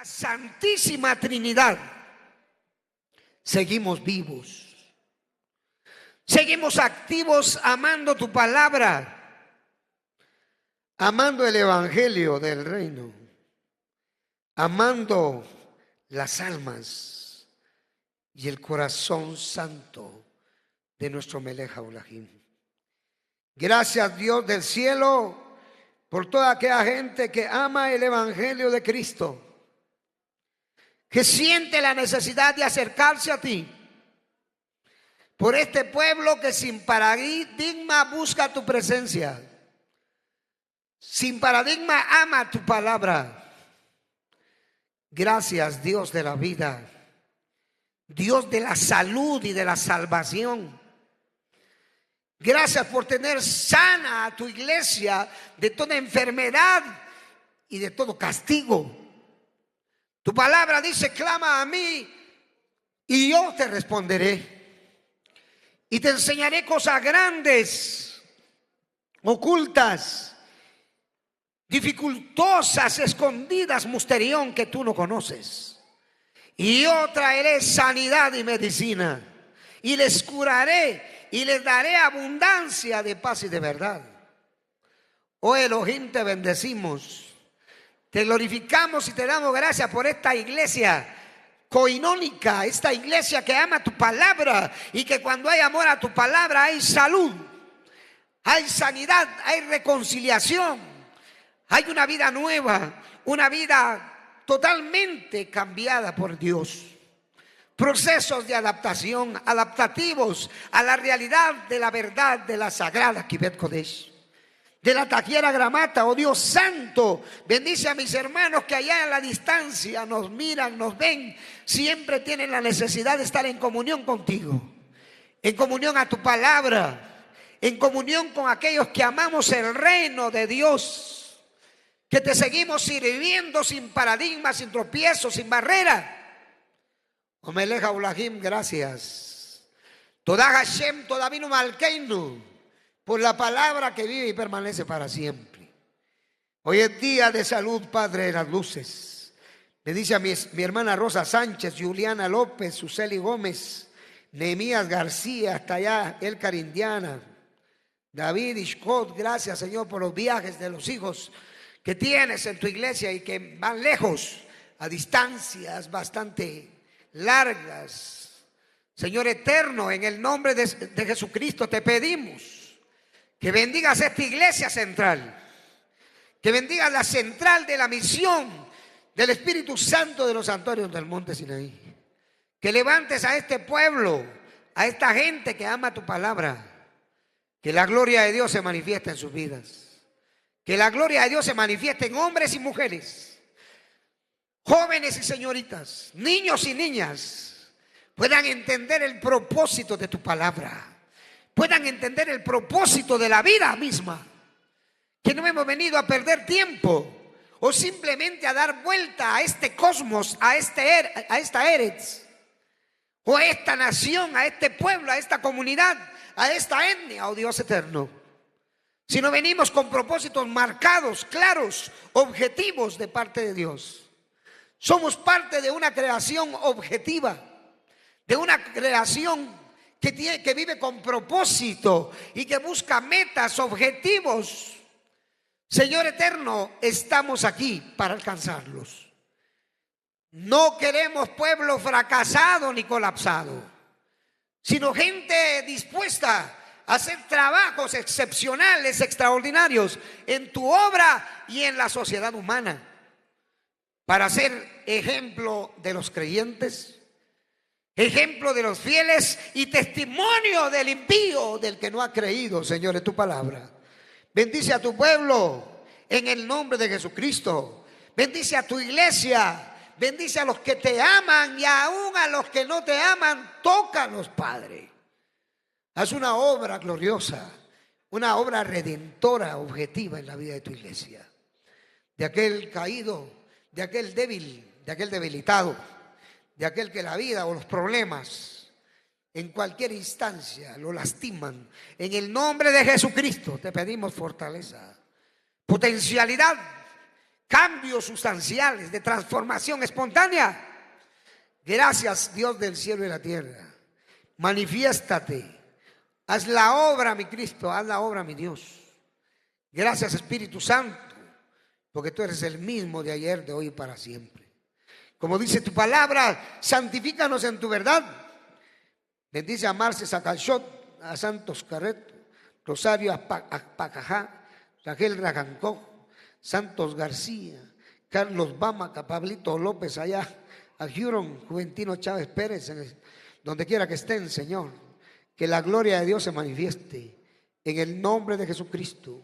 Santísima Trinidad, seguimos vivos, seguimos activos amando tu palabra, amando el evangelio del reino, amando las almas y el corazón santo de nuestro Melech Haolam. Gracias, Dios del cielo, por toda aquella gente que ama el evangelio de Cristo, que siente la necesidad de acercarse a ti, por este pueblo que sin paradigma busca tu presencia, sin paradigma ama tu palabra. Gracias, Dios de la vida, Dios de la salud y de la salvación. Gracias por tener sana a tu iglesia de toda enfermedad y de todo castigo. Tu palabra dice: clama a mí y yo te responderé y te enseñaré cosas grandes, ocultas, dificultosas, escondidas, misterión que tú no conoces. Y yo traeré sanidad y medicina y les curaré y les daré abundancia de paz y de verdad. Oh Elohim, te bendecimos. Te glorificamos y te damos gracias por esta iglesia coinónica, esta iglesia que ama tu palabra, y que cuando hay amor a tu palabra hay salud, hay sanidad, hay reconciliación, hay una vida nueva, una vida totalmente cambiada por Dios. Procesos de adaptación, adaptativos a la realidad de la verdad de la sagrada Kibet Kodesh, de la Taquiera Gramata. Oh Dios santo, bendice a mis hermanos que allá en la distancia nos miran, nos ven, siempre tienen la necesidad de estar en comunión contigo, en comunión a tu palabra, en comunión con aquellos que amamos el reino de Dios, que te seguimos sirviendo sin paradigma, sin tropiezo, sin barrera. Oh Melech Haolam, gracias. Toda Hashem, toda Vino Malkeinu, por la palabra que vive y permanece para siempre. Hoy es día de salud, Padre de las luces. Le dice a mi hermana Rosa Sánchez, Juliana López, Suseli Gómez, Nehemías García, hasta allá, Elcar Indiana, David Ishkot. Gracias, Señor, por los viajes de los hijos que tienes en tu iglesia y que van lejos, a distancias bastante largas. Señor eterno, en el nombre de Jesucristo te pedimos que bendigas esta iglesia central, que bendigas la central de la misión del Espíritu Santo de los santuarios del monte Sinaí, que levantes a este pueblo, a esta gente que ama tu palabra, que la gloria de Dios se manifieste en sus vidas, que la gloria de Dios se manifieste en hombres y mujeres, jóvenes y señoritas, niños y niñas, puedan entender el propósito de tu palabra, puedan entender el propósito de la vida misma, que no hemos venido a perder tiempo o simplemente a dar vuelta a este cosmos, a esta Eretz, o a esta nación, a este pueblo, a esta comunidad, a esta etnia, oh Dios eterno, sino venimos con propósitos marcados, claros, objetivos de parte de Dios. Somos parte de una creación objetiva, de una creación que vive con propósito y que busca metas, objetivos. Señor eterno, estamos aquí para alcanzarlos. No queremos pueblo fracasado ni colapsado, sino gente dispuesta a hacer trabajos excepcionales, extraordinarios en tu obra y en la sociedad humana, para ser ejemplo de los creyentes, ejemplo de los fieles y testimonio del impío, del que no ha creído, Señor, en tu palabra. Bendice a tu pueblo en el nombre de Jesucristo. Bendice a tu iglesia. Bendice a los que te aman y aún a los que no te aman. Tócalos, Padre. Haz una obra gloriosa, una obra redentora, objetiva en la vida de tu iglesia. De aquel caído, de aquel débil, de aquel debilitado, de aquel que la vida o los problemas en cualquier instancia lo lastiman. En el nombre de Jesucristo te pedimos fortaleza, potencialidad, cambios sustanciales, de transformación espontánea. Gracias, Dios del cielo y la tierra. Manifiéstate. Haz la obra, mi Cristo, haz la obra, mi Dios. Gracias, Espíritu Santo, porque tú eres el mismo de ayer, de hoy y para siempre. Como dice tu palabra, santifícanos en tu verdad. Bendice a Marce Sacalchot, a Santos Carreto, Rosario Apacajá, Raquel Rajancó, Santos García, Carlos Bamaca, Pablito López allá, a Huron, Juventino Chávez Pérez, donde quiera que estén, Señor, que la gloria de Dios se manifieste en el nombre de Jesucristo.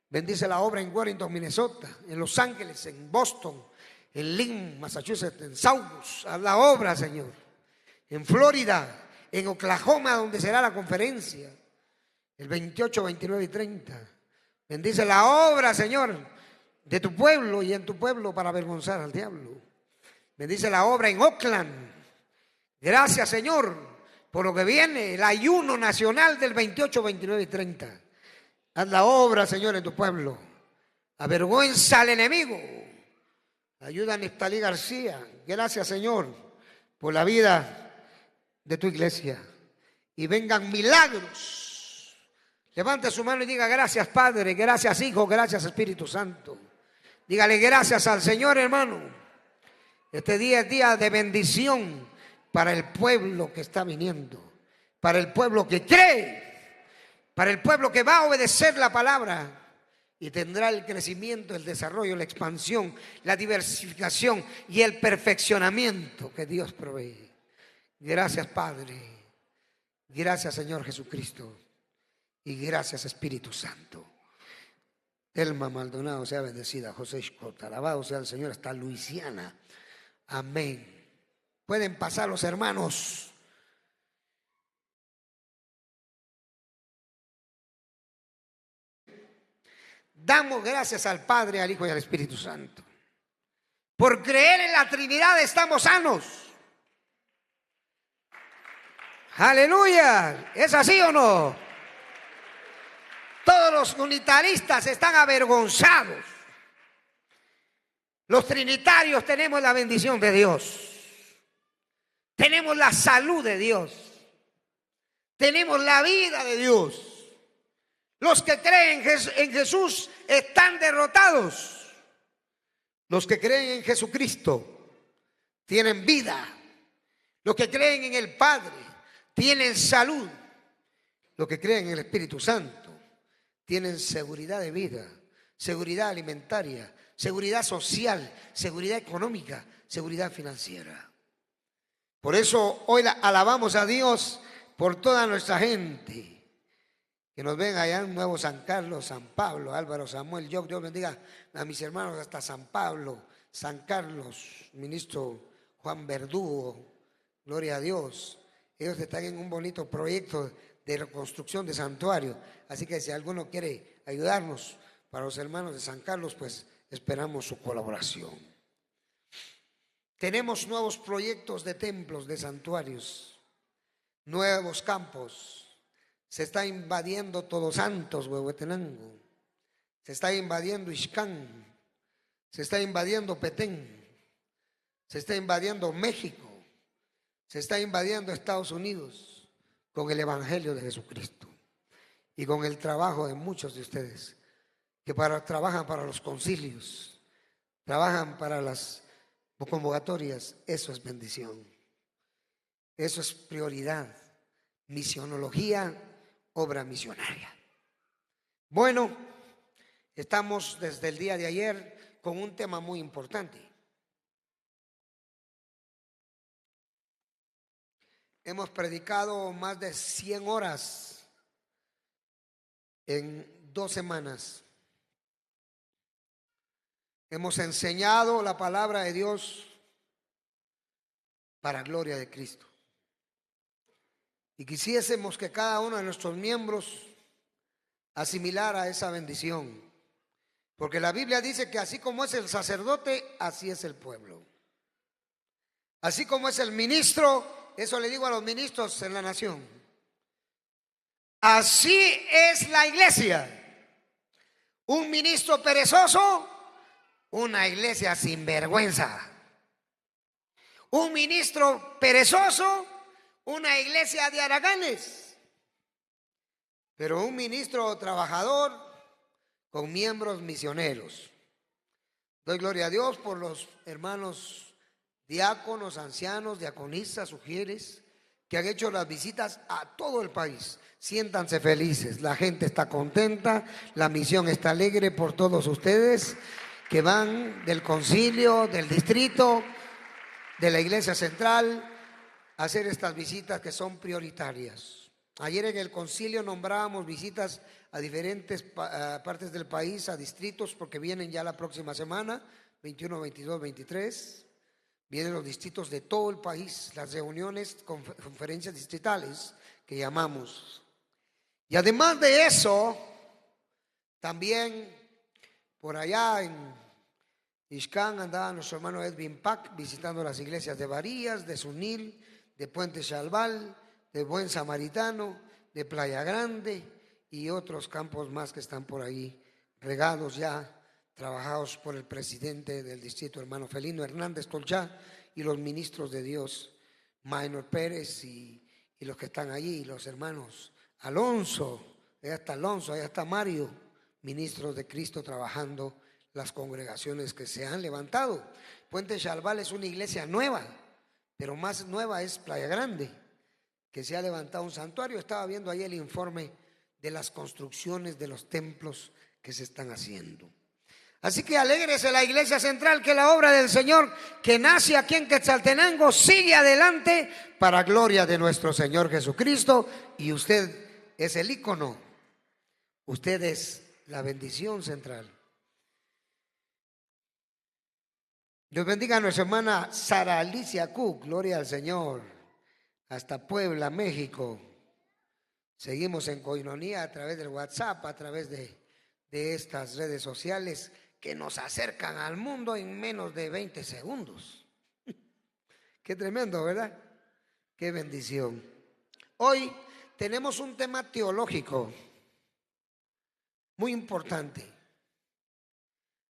Bendice la obra en Warrington, Minnesota, en Los Ángeles, en Boston, en Lynn, Massachusetts, en Saugus. Haz la obra, Señor. En Florida, en Oklahoma, donde será la conferencia, el 28, 29 y 30. Bendice la obra, Señor, de tu pueblo y en tu pueblo para avergonzar al diablo. Bendice la obra en Oakland. Gracias, Señor, por lo que viene, el ayuno nacional del 28, 29 y 30. Haz la obra, Señor, en tu pueblo. Avergüenza al enemigo. Ayuda a Neftalí García. Gracias, Señor, por la vida de tu iglesia. Y vengan milagros. Levante su mano y diga: gracias, Padre, gracias, Hijo, gracias, Espíritu Santo. Dígale gracias al Señor, hermano. Este día es día de bendición para el pueblo que está viniendo, para el pueblo que cree, para el pueblo que va a obedecer la palabra y tendrá el crecimiento, el desarrollo, la expansión, la diversificación y el perfeccionamiento que Dios provee. Gracias, Padre. Gracias, Señor Jesucristo. Y gracias, Espíritu Santo. Elma Maldonado sea bendecida. José Escota, alabado sea el Señor, hasta Luisiana. Amén. Pueden pasar los hermanos. Damos gracias al Padre, al Hijo y al Espíritu Santo. Por creer en la Trinidad estamos sanos. Aleluya. ¿Es así o no? Todos los unitaristas están avergonzados. Los trinitarios tenemos la bendición de Dios. Tenemos la salud de Dios. Tenemos la vida de Dios. Los que creen en Jesús están derrotados. Los que creen en Jesucristo tienen vida. Los que creen en el Padre tienen salud. Los que creen en el Espíritu Santo tienen seguridad de vida, seguridad alimentaria, seguridad social, seguridad económica, seguridad financiera. Por eso hoy alabamos a Dios por toda nuestra gente que nos ven allá en Nuevo San Carlos, San Pablo, Álvaro, Samuel, Dios bendiga a mis hermanos hasta San Pablo, San Carlos, ministro Juan Verdugo, gloria a Dios. Ellos están en un bonito proyecto de reconstrucción de santuario, así que si alguno quiere ayudarnos para los hermanos de San Carlos, pues esperamos su colaboración. Tenemos nuevos proyectos de templos, de santuarios, nuevos campos. Se está invadiendo Todos Santos, Huehuetenango. Se está invadiendo Ixcán. Se está invadiendo Petén. Se está invadiendo México. Se está invadiendo Estados Unidos con el Evangelio de Jesucristo y con el trabajo de muchos de ustedes que trabajan para los concilios, trabajan para las convocatorias. Eso es bendición. Eso es prioridad. Misionología, obra misionaria. Bueno, estamos desde el día de ayer con un tema muy importante. Hemos predicado más de 100 horas en 2 semanas. Hemos enseñado la palabra de Dios para gloria de Cristo. Y quisiésemos que cada uno de nuestros miembros asimilara esa bendición. Porque la Biblia dice que así como es el sacerdote, así es el pueblo. Así como es el ministro, eso le digo a los ministros en la nación. Así es la iglesia. Un ministro perezoso una iglesia sin vergüenza. Un ministro perezoso, una iglesia de haraganes. Pero un ministro trabajador con miembros misioneros. Doy gloria a Dios por los hermanos diáconos, ancianos, diaconisas, sugieres, que han hecho las visitas a todo el país. Siéntanse felices, la gente está contenta, la misión está alegre por todos ustedes que van del concilio, del distrito, de la iglesia central, a hacer estas visitas que son prioritarias. Ayer en el concilio nombrábamos visitas a diferentes partes del país, a distritos, porque vienen ya la próxima semana, 21, 22, 23. Vienen los distritos de todo el país, las reuniones, conferencias distritales que llamamos. Y además de eso, también por allá en Ixcán andaba nuestro hermano Edwin Pack visitando las iglesias de Varías, de Sunil, de Puente Chalval, de Buen Samaritano, de Playa Grande y otros campos más que están por ahí regados ya, trabajados por el presidente del distrito, hermano Felino Hernández Tolchá, y los ministros de Dios, Maynor Pérez y los que están allí, los hermanos Alonso, allá está Mario, ministros de Cristo trabajando las congregaciones que se han levantado. Puente Chalval es una iglesia nueva, pero más nueva es Playa Grande, que se ha levantado un santuario. Estaba viendo ahí el informe de las construcciones de los templos que se están haciendo. Así que alégrese la iglesia central, que la obra del Señor que nace aquí en Quetzaltenango sigue adelante para gloria de nuestro Señor Jesucristo. Y usted es el ícono, usted es la bendición central. Dios bendiga a nuestra hermana Sara Alicia Cook, gloria al Señor, hasta Puebla, México. Seguimos en coinonía a través del WhatsApp, a través de estas redes sociales que nos acercan al mundo en menos de 20 segundos. Qué tremendo, ¿verdad? Qué bendición. Hoy tenemos un tema teológico muy importante.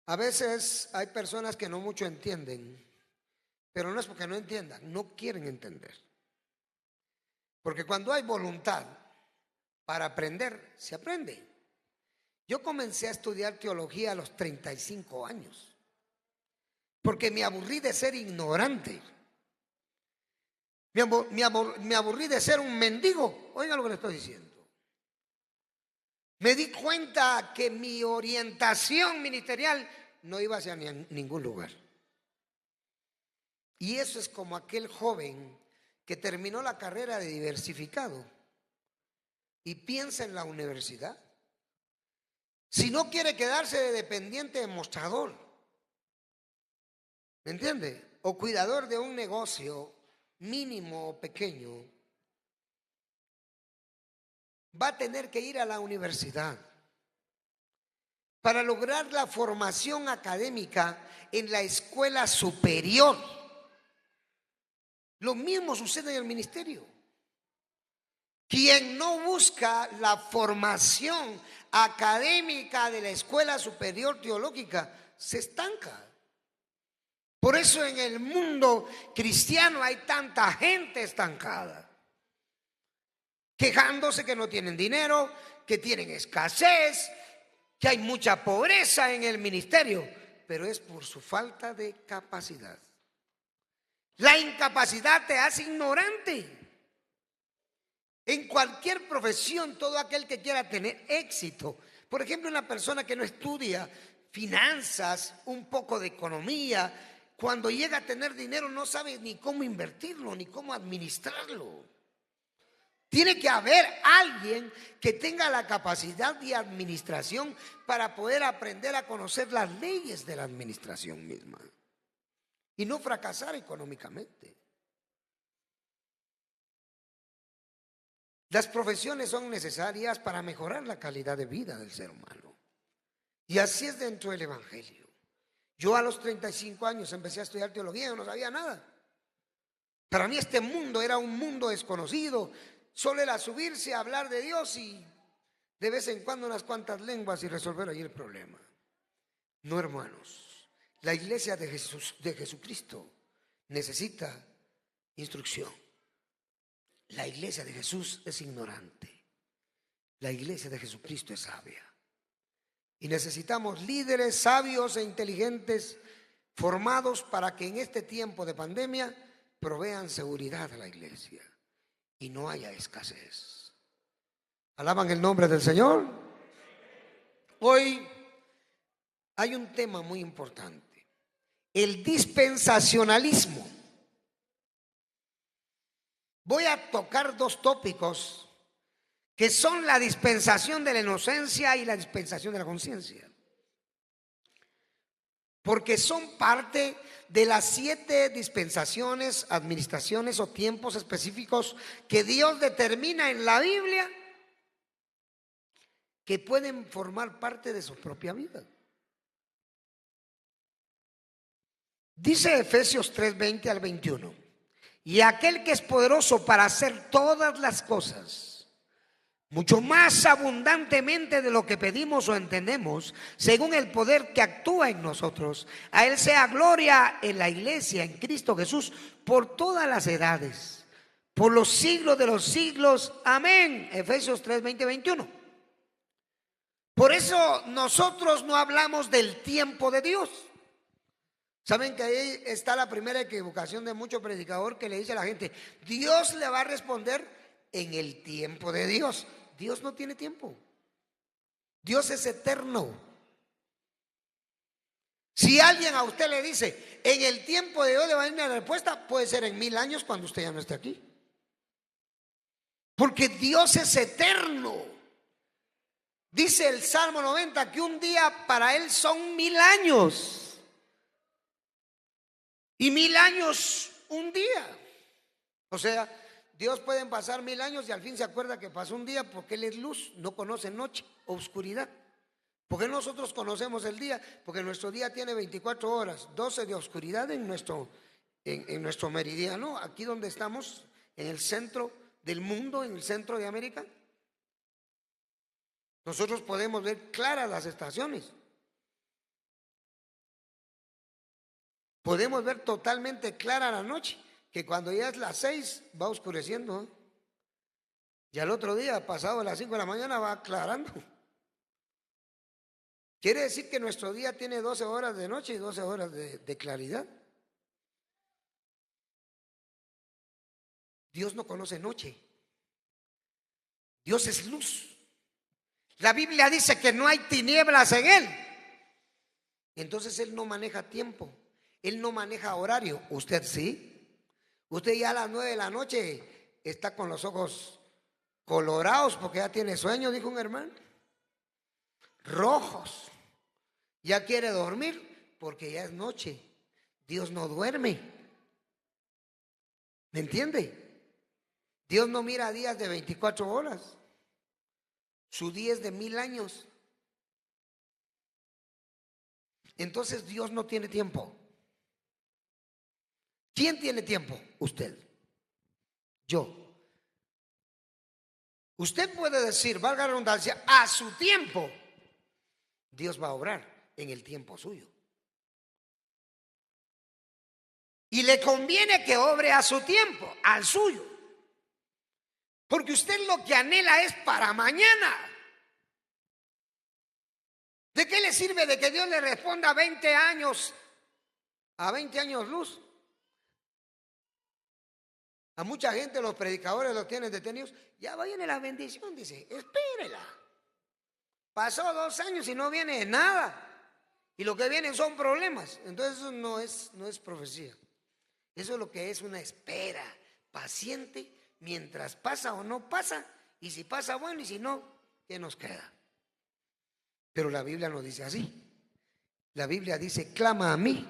A veces hay personas que no mucho entienden, pero no es porque no entiendan, no quieren entender. Porque cuando hay voluntad para aprender, se aprende. Yo comencé a estudiar teología a los 35 años, porque me aburrí de ser ignorante. Me aburrí de ser un mendigo. Oiga lo que le estoy diciendo. Me di cuenta que mi orientación ministerial no iba hacia ningún lugar. Y eso es como aquel joven que terminó la carrera de diversificado y piensa en la universidad. Si no quiere quedarse de dependiente de mostrador, ¿me entiende? O cuidador de un negocio mínimo o pequeño, va a tener que ir a la universidad para lograr la formación académica en la escuela superior. Lo mismo sucede en el ministerio. Quien no busca la formación académica de la escuela superior teológica se estanca. Por eso en el mundo cristiano hay tanta gente estancada, quejándose que no tienen dinero, que tienen escasez, que hay mucha pobreza en el ministerio, pero es por su falta de capacidad. La incapacidad te hace ignorante. En cualquier profesión, todo aquel que quiera tener éxito, por ejemplo, una persona que no estudia finanzas, un poco de economía, cuando llega a tener dinero no sabe ni cómo invertirlo, ni cómo administrarlo. Tiene que haber alguien que tenga la capacidad de administración para poder aprender a conocer las leyes de la administración misma y no fracasar económicamente. Las profesiones son necesarias para mejorar la calidad de vida del ser humano. Y así es dentro del Evangelio. Yo a los 35 años empecé a estudiar teología, yo no sabía nada. Para mí este mundo era un mundo desconocido. Solo era subirse a hablar de Dios y de vez en cuando unas cuantas lenguas y resolver ahí el problema. No, hermanos. La iglesia de Jesús, de Jesucristo, necesita instrucción. La iglesia de Jesús es ignorante. La iglesia de Jesucristo es sabia. Y necesitamos líderes sabios e inteligentes formados para que en este tiempo de pandemia provean seguridad a la iglesia y no haya escasez. ¿Alaban el nombre del Señor? Hoy hay un tema muy importante: el dispensacionalismo. Voy a tocar dos tópicos que son la dispensación de la inocencia y la dispensación de la conciencia, porque son parte de las 7 dispensaciones, administraciones o tiempos específicos que Dios determina en la Biblia, que pueden formar parte de su propia vida. Dice Efesios 3:20 al 21: y aquel que es poderoso para hacer todas las cosas mucho más abundantemente de lo que pedimos o entendemos, según el poder que actúa en nosotros, a Él sea gloria en la iglesia, en Cristo Jesús, por todas las edades, por los siglos de los siglos. Amén. Efesios 3:20, 21. Por eso nosotros no hablamos del tiempo de Dios. Saben que ahí está la primera equivocación de mucho predicador, que le dice a la gente: Dios le va a responder en el tiempo de Dios. Dios no tiene tiempo. Dios es eterno. Si alguien a usted le dice: en el tiempo de Dios le va a venir la respuesta, puede ser en 1000 años, cuando usted ya no esté aquí. Porque Dios es eterno. Dice el Salmo 90 que un día para Él son 1000 años. Y 1000 años un día. O sea, Dios pueden pasar 1000 años y al fin se acuerda que pasó un día, porque Él es luz, no conoce noche o oscuridad. Porque nosotros conocemos el día, porque nuestro día tiene 24 horas, 12 de oscuridad en nuestro meridiano, aquí donde estamos, en el centro del mundo, en el centro de América. Nosotros podemos ver claras las estaciones. Podemos ver totalmente clara la noche, que cuando ya es las 6 va oscureciendo, ¿eh? Y al otro día, pasado las 5 de la mañana, va aclarando. Quiere decir que nuestro día tiene 12 horas de noche y 12 horas de claridad. Dios no conoce noche. Dios es luz. La Biblia dice que no hay tinieblas en Él. Entonces Él no maneja tiempo. Él no maneja horario. Usted sí. Usted ya a las 9 de la noche está con los ojos colorados porque ya tiene sueño, dijo un hermano. Rojos. Ya quiere dormir porque ya es noche. Dios no duerme. ¿Me entiende? Dios no mira días de 24 horas. Su día es de 1000 años. Entonces Dios no tiene tiempo. ¿Quién tiene tiempo? Usted. Yo. Usted puede decir, valga la redundancia, a su tiempo. Dios va a obrar en el tiempo suyo. Y le conviene que obre a su tiempo, al suyo. Porque usted lo que anhela es para mañana. ¿De qué le sirve de que Dios le responda a 20 años luz? A mucha gente los predicadores los tienen detenidos. Ya viene la bendición, dice, espérela. Pasó 2 años y no viene nada. Y lo que vienen son problemas. Entonces eso no es profecía. Eso es lo que es una espera paciente mientras pasa o no pasa. Y si pasa, bueno, y si no, ¿qué nos queda? Pero la Biblia no dice así. La Biblia dice: clama a mí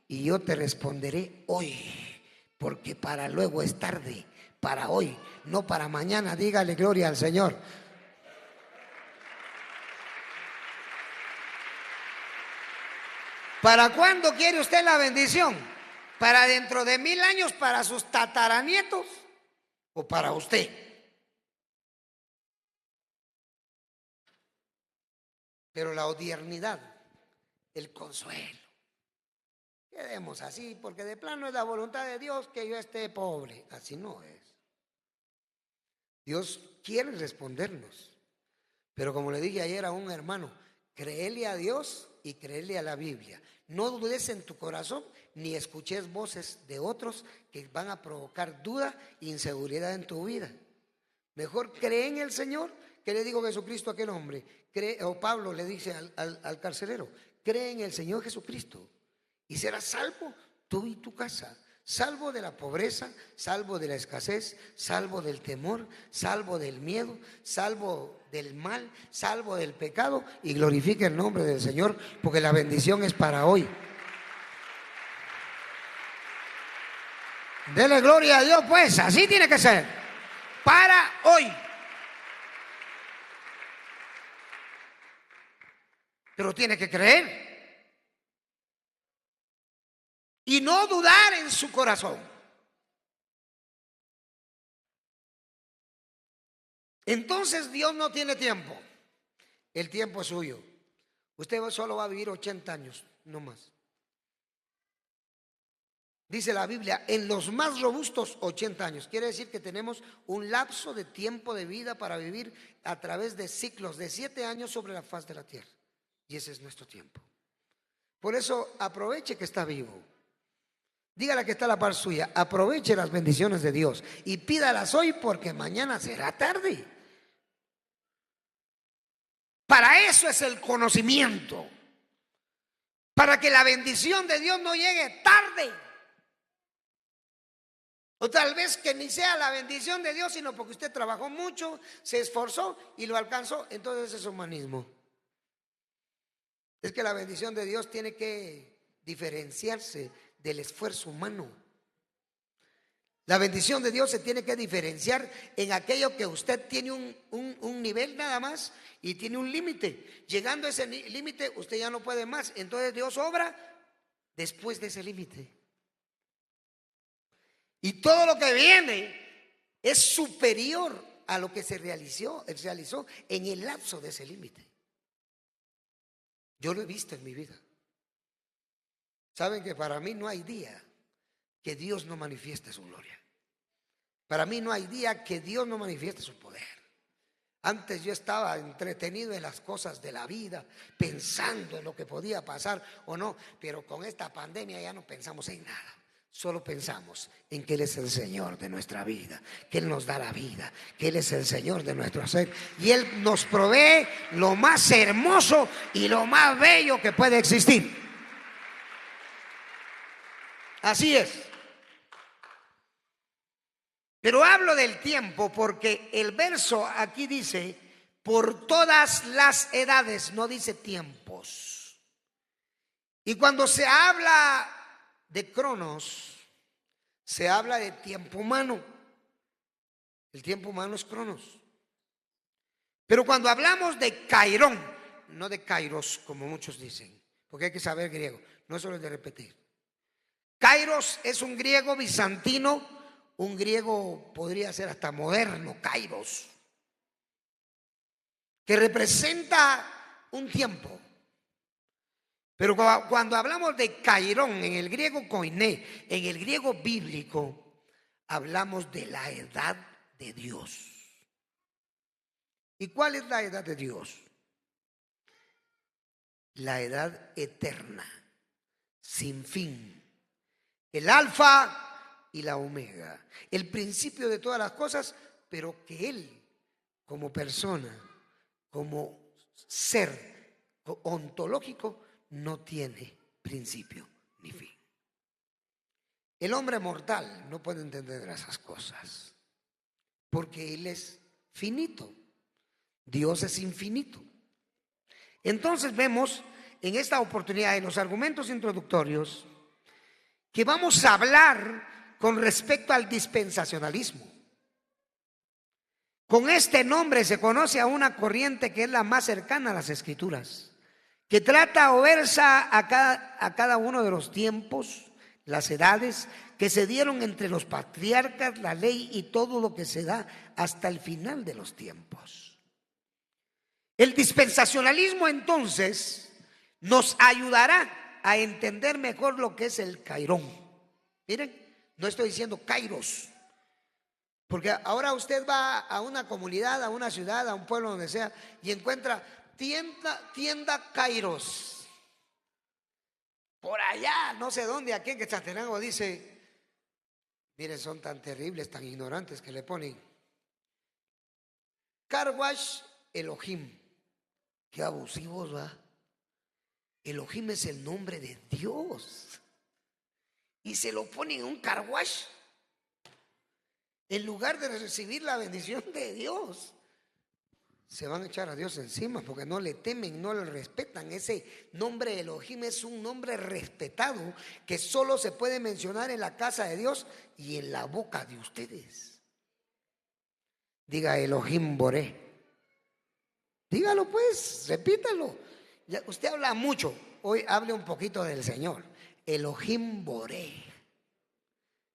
y yo te responderé hoy. Porque para luego es tarde, para hoy, no para mañana. Dígale gloria al Señor. ¿Para cuándo quiere usted la bendición? ¿Para dentro de 1000 años, para sus tataranietos o para usted? Pero la odiernidad, el consuelo, quedemos así, porque de plano es la voluntad de Dios que yo esté pobre. Así no es. Dios quiere respondernos. Pero como le dije ayer a un hermano, créele a Dios y créele a la Biblia. No dudes en tu corazón ni escuches voces de otros que van a provocar duda e inseguridad en tu vida. Mejor cree en el Señor. ¿Qué le dijo Jesucristo a aquel hombre? O Pablo le dice al carcelero, cree en el Señor Jesucristo y serás salvo tú y tu casa. Salvo de la pobreza, salvo de la escasez, salvo del temor, salvo del miedo, salvo del mal, salvo del pecado, y glorifique el nombre del Señor, porque la bendición es para hoy. Dele gloria a Dios, pues, así tiene que ser, para hoy. Pero tiene que creer y no dudar en su corazón. Entonces Dios no tiene tiempo. El tiempo es suyo. Usted solo va a vivir 80 años, no más. Dice la Biblia, en los más robustos 80 años. Quiere decir que tenemos un lapso de tiempo de vida para vivir a través de ciclos de 7 años sobre la faz de la tierra. Y ese es nuestro tiempo. Por eso aproveche que está vivo. Dígale que está a la par suya, aproveche las bendiciones de Dios y pídalas hoy porque mañana será tarde. Para eso es el conocimiento, para que la bendición de Dios no llegue tarde. O tal vez que ni sea la bendición de Dios, sino porque usted trabajó mucho, se esforzó y lo alcanzó. Entonces es humanismo. Es que la bendición de Dios tiene que diferenciarse del esfuerzo humano. La bendición de Dios se tiene que diferenciar en aquello que usted tiene un nivel nada más y tiene un límite. Llegando a ese límite usted ya no puede más. Entonces Dios obra después de ese límite. Y todo lo que viene es superior a lo que se realizó en el lapso de ese límite. Yo lo he visto en mi vida. Saben que para mí no hay día que Dios no manifieste su gloria. Para mí no hay día que Dios no manifieste su poder. Antes yo estaba entretenido en las cosas de la vida, pensando en lo que podía pasar o no, pero con esta pandemia ya no pensamos en nada. Solo pensamos en que Él es el Señor de nuestra vida, que Él nos da la vida, que Él es el Señor de nuestro ser y Él nos provee lo más hermoso y lo más bello que puede existir. Así es. Pero hablo del tiempo porque el verso aquí dice por todas las edades, no dice tiempos. Y cuando se habla de cronos, se habla de tiempo humano. El tiempo humano es cronos. Pero cuando hablamos de kairón, no de kairos como muchos dicen, porque hay que saber griego, no solo es de repetir. Kairos es un griego bizantino, un griego podría ser hasta moderno, kairos, que representa un tiempo. Pero cuando hablamos de kairón en el griego koiné, en el griego bíblico, hablamos de la edad de Dios. ¿Y cuál es la edad de Dios? La edad eterna, sin fin. El alfa y la omega, el principio de todas las cosas, pero que Él como persona, como ser ontológico, no tiene principio ni fin. El hombre mortal no puede entender esas cosas, porque Él es finito, Dios es infinito. Entonces vemos en esta oportunidad, en los argumentos introductorios, que vamos a hablar con respecto al dispensacionalismo. Con este nombre se conoce a una corriente que es la más cercana a las Escrituras, que trata o versa a cada uno de los tiempos, las edades que se dieron entre los patriarcas, la ley y todo lo que se da hasta el final de los tiempos. El dispensacionalismo entonces nos ayudará a entender mejor lo que es el Cairón. Miren, no estoy diciendo Kairos, porque ahora usted va a una comunidad, a una ciudad, a un pueblo, donde sea, y encuentra tienda Kairos. Por allá, no sé dónde, aquí en Quetzaltenango dice, miren, son tan terribles, tan ignorantes que le ponen Car Wash Elohim. Qué abusivos, ¿va? Elohim es el nombre de Dios. Y se lo ponen en un car wash en lugar de recibir la bendición de Dios. Se van a echar a Dios encima porque no le temen, no le respetan. Ese nombre Elohim es un nombre respetado que solo se puede mencionar en la casa de Dios y en la boca de ustedes. Diga Elohim Boré. Dígalo pues, repítalo. Ya, usted habla mucho, hoy hable un poquito del Señor. Elohim Boré.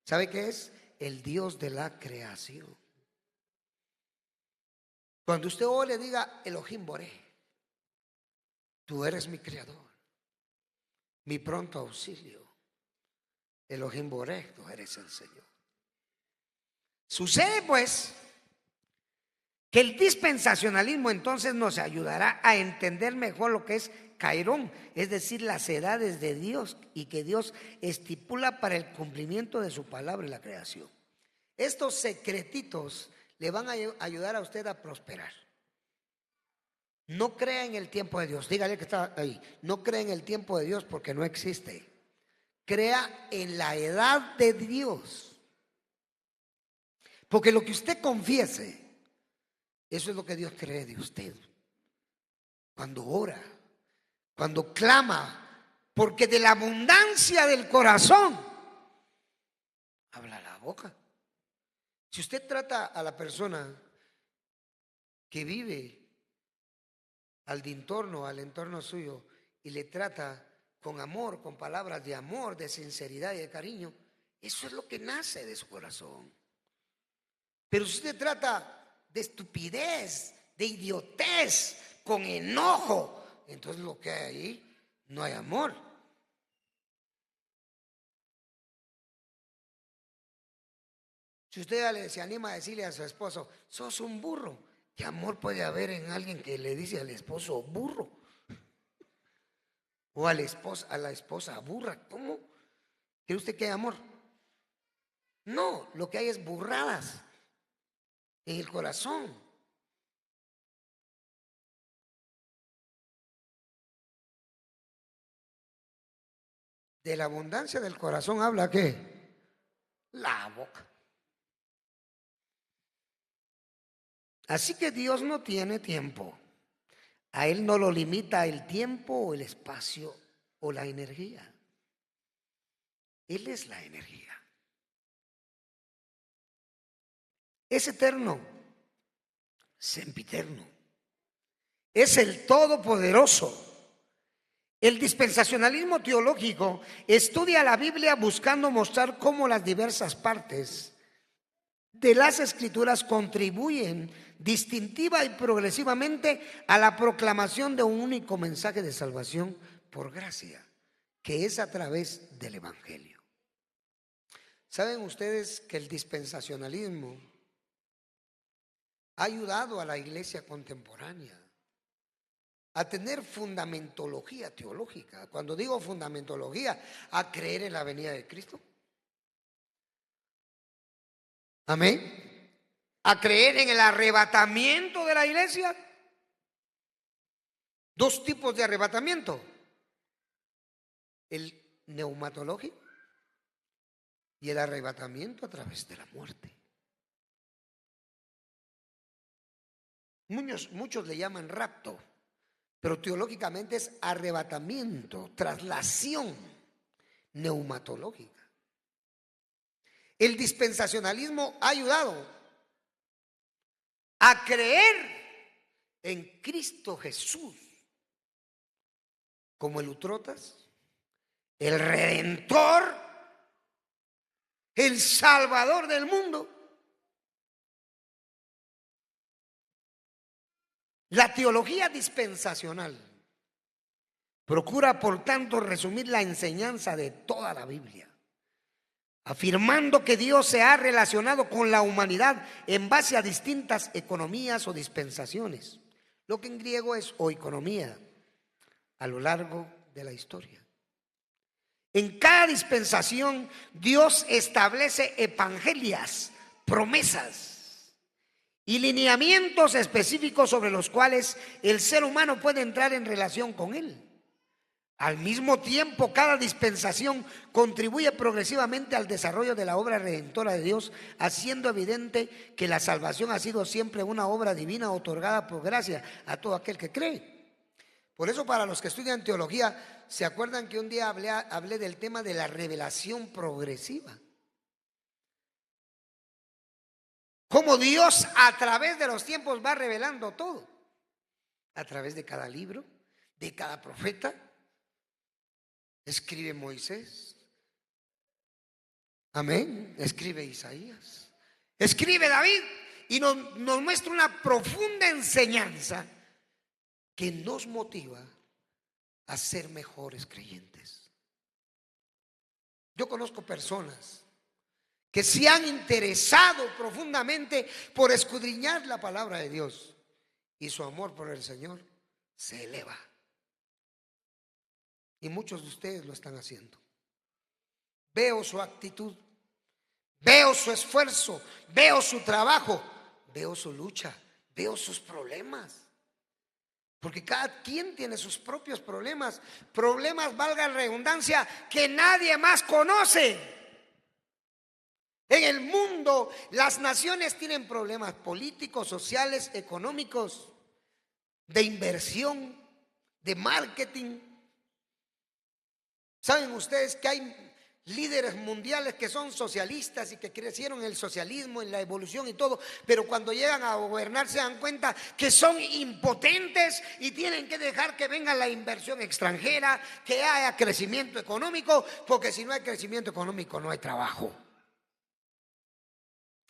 ¿Sabe qué es? El Dios de la creación. Cuando usted hoy le diga Elohim Boré, tú eres mi creador, mi pronto auxilio. Elohim Boré, tú eres el Señor. Sucede pues que el dispensacionalismo entonces nos ayudará a entender mejor lo que es Cairón, es decir, las edades de Dios y que Dios estipula para el cumplimiento de su palabra y la creación. Estos secretitos le van a ayudar a usted a prosperar. No crea en el tiempo de Dios. Dígale que está ahí. No crea en el tiempo de Dios porque no existe. Crea en la edad de Dios. Porque lo que usted confiese, eso es lo que Dios cree de usted. Cuando ora, cuando clama, porque de la abundancia del corazón habla la boca. Si usted trata a la persona que vive al entorno suyo, y le trata con amor, con palabras de amor, de sinceridad y de cariño, eso es lo que nace de su corazón. Pero si usted trata de estupidez, de idiotez, con enojo, entonces lo que hay ahí, no hay amor. Si usted se anima a decirle a su esposo, sos un burro, ¿qué amor puede haber en alguien que le dice al esposo burro? O a la esposa burra. ¿Cómo? ¿Cree usted que hay amor? No, lo que hay es burradas en el corazón. De la abundancia del corazón habla ¿qué? La boca. Así que Dios no tiene tiempo. A Él no lo limita el tiempo o el espacio o la energía. Él es la energía. Es eterno, sempiterno. Es el todopoderoso. El dispensacionalismo teológico estudia la Biblia buscando mostrar cómo las diversas partes de las Escrituras contribuyen distintiva y progresivamente a la proclamación de un único mensaje de salvación por gracia, que es a través del Evangelio. ¿Saben ustedes que el dispensacionalismo ha ayudado a la iglesia contemporánea a tener fundamentología teológica? Cuando digo fundamentología, a creer en la venida de Cristo. Amén. A creer en el arrebatamiento de la iglesia. Dos tipos de arrebatamiento: el neumatológico y el arrebatamiento a través de la muerte. Muchos le llaman rapto, pero teológicamente es arrebatamiento, traslación neumatológica. El dispensacionalismo ha ayudado a creer en Cristo Jesús como el Utrotas, el Redentor, el Salvador del mundo. La teología dispensacional Procura, por tanto, resumir la enseñanza de toda la Biblia, afirmando que Dios se ha relacionado con la humanidad en base a distintas economías o dispensaciones, lo que en griego es oikonomía, a lo largo de la historia. En cada dispensación Dios establece evangelias, promesas y lineamientos específicos sobre los cuales el ser humano puede entrar en relación con Él. Al mismo tiempo, cada dispensación contribuye progresivamente al desarrollo de la obra redentora de Dios, haciendo evidente que la salvación ha sido siempre una obra divina otorgada por gracia a todo aquel que cree. Por eso, para los que estudian teología, ¿se acuerdan que un día hablé del tema de la revelación progresiva? Cómo Dios a través de los tiempos va revelando todo, a través de cada libro, de cada profeta. Escribe Moisés, amén, escribe Isaías, escribe David, y nos muestra una profunda enseñanza que nos motiva a ser mejores creyentes. Yo conozco personas que se han interesado profundamente por escudriñar la palabra de Dios, y su amor por el Señor se eleva. Y muchos de ustedes lo están haciendo. Veo su actitud, veo su esfuerzo, veo su trabajo, veo su lucha, veo sus problemas. Porque cada quien tiene sus propios problemas, valga la redundancia, que nadie más conoce. En el mundo, las naciones tienen problemas políticos, sociales, económicos, de inversión, de marketing. ¿Saben ustedes que hay líderes mundiales que son socialistas y que crecieron en el socialismo, en la evolución y todo, pero cuando llegan a gobernar se dan cuenta que son impotentes y tienen que dejar que venga la inversión extranjera, que haya crecimiento económico, porque si no hay crecimiento económico no hay trabajo?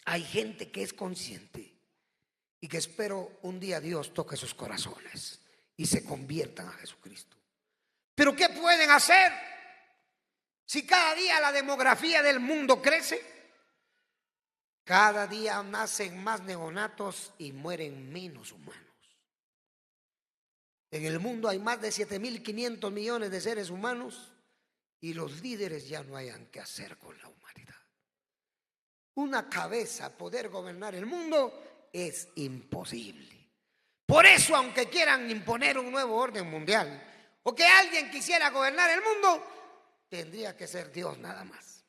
Hay gente que es consciente y que espero un día Dios toque sus corazones y se conviertan a Jesucristo. ¿Pero qué pueden hacer? Si cada día la demografía del mundo crece, cada día nacen más neonatos y mueren menos humanos. En el mundo hay más de 7.500 millones de seres humanos y los líderes ya no hayan qué hacer con la humanidad. Una cabeza poder gobernar el mundo es imposible. Por eso, aunque quieran imponer un nuevo orden mundial o que alguien quisiera gobernar el mundo, tendría que ser Dios nada más,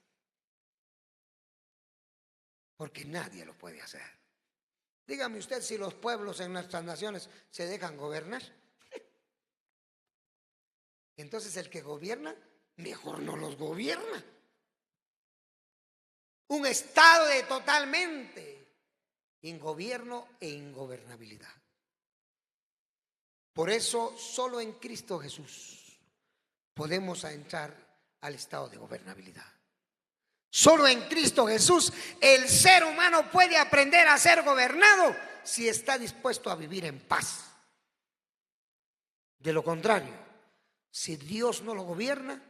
porque nadie lo puede hacer. Dígame usted si los pueblos en nuestras naciones se dejan gobernar. Entonces el que gobierna, mejor no los gobierna. Un estado de totalmente ingobierno e ingobernabilidad. Por eso solo en Cristo Jesús podemos entrar al estado de gobernabilidad. Solo en Cristo Jesús el ser humano puede aprender a ser gobernado si está dispuesto a vivir en paz. De lo contrario, si Dios no lo gobierna,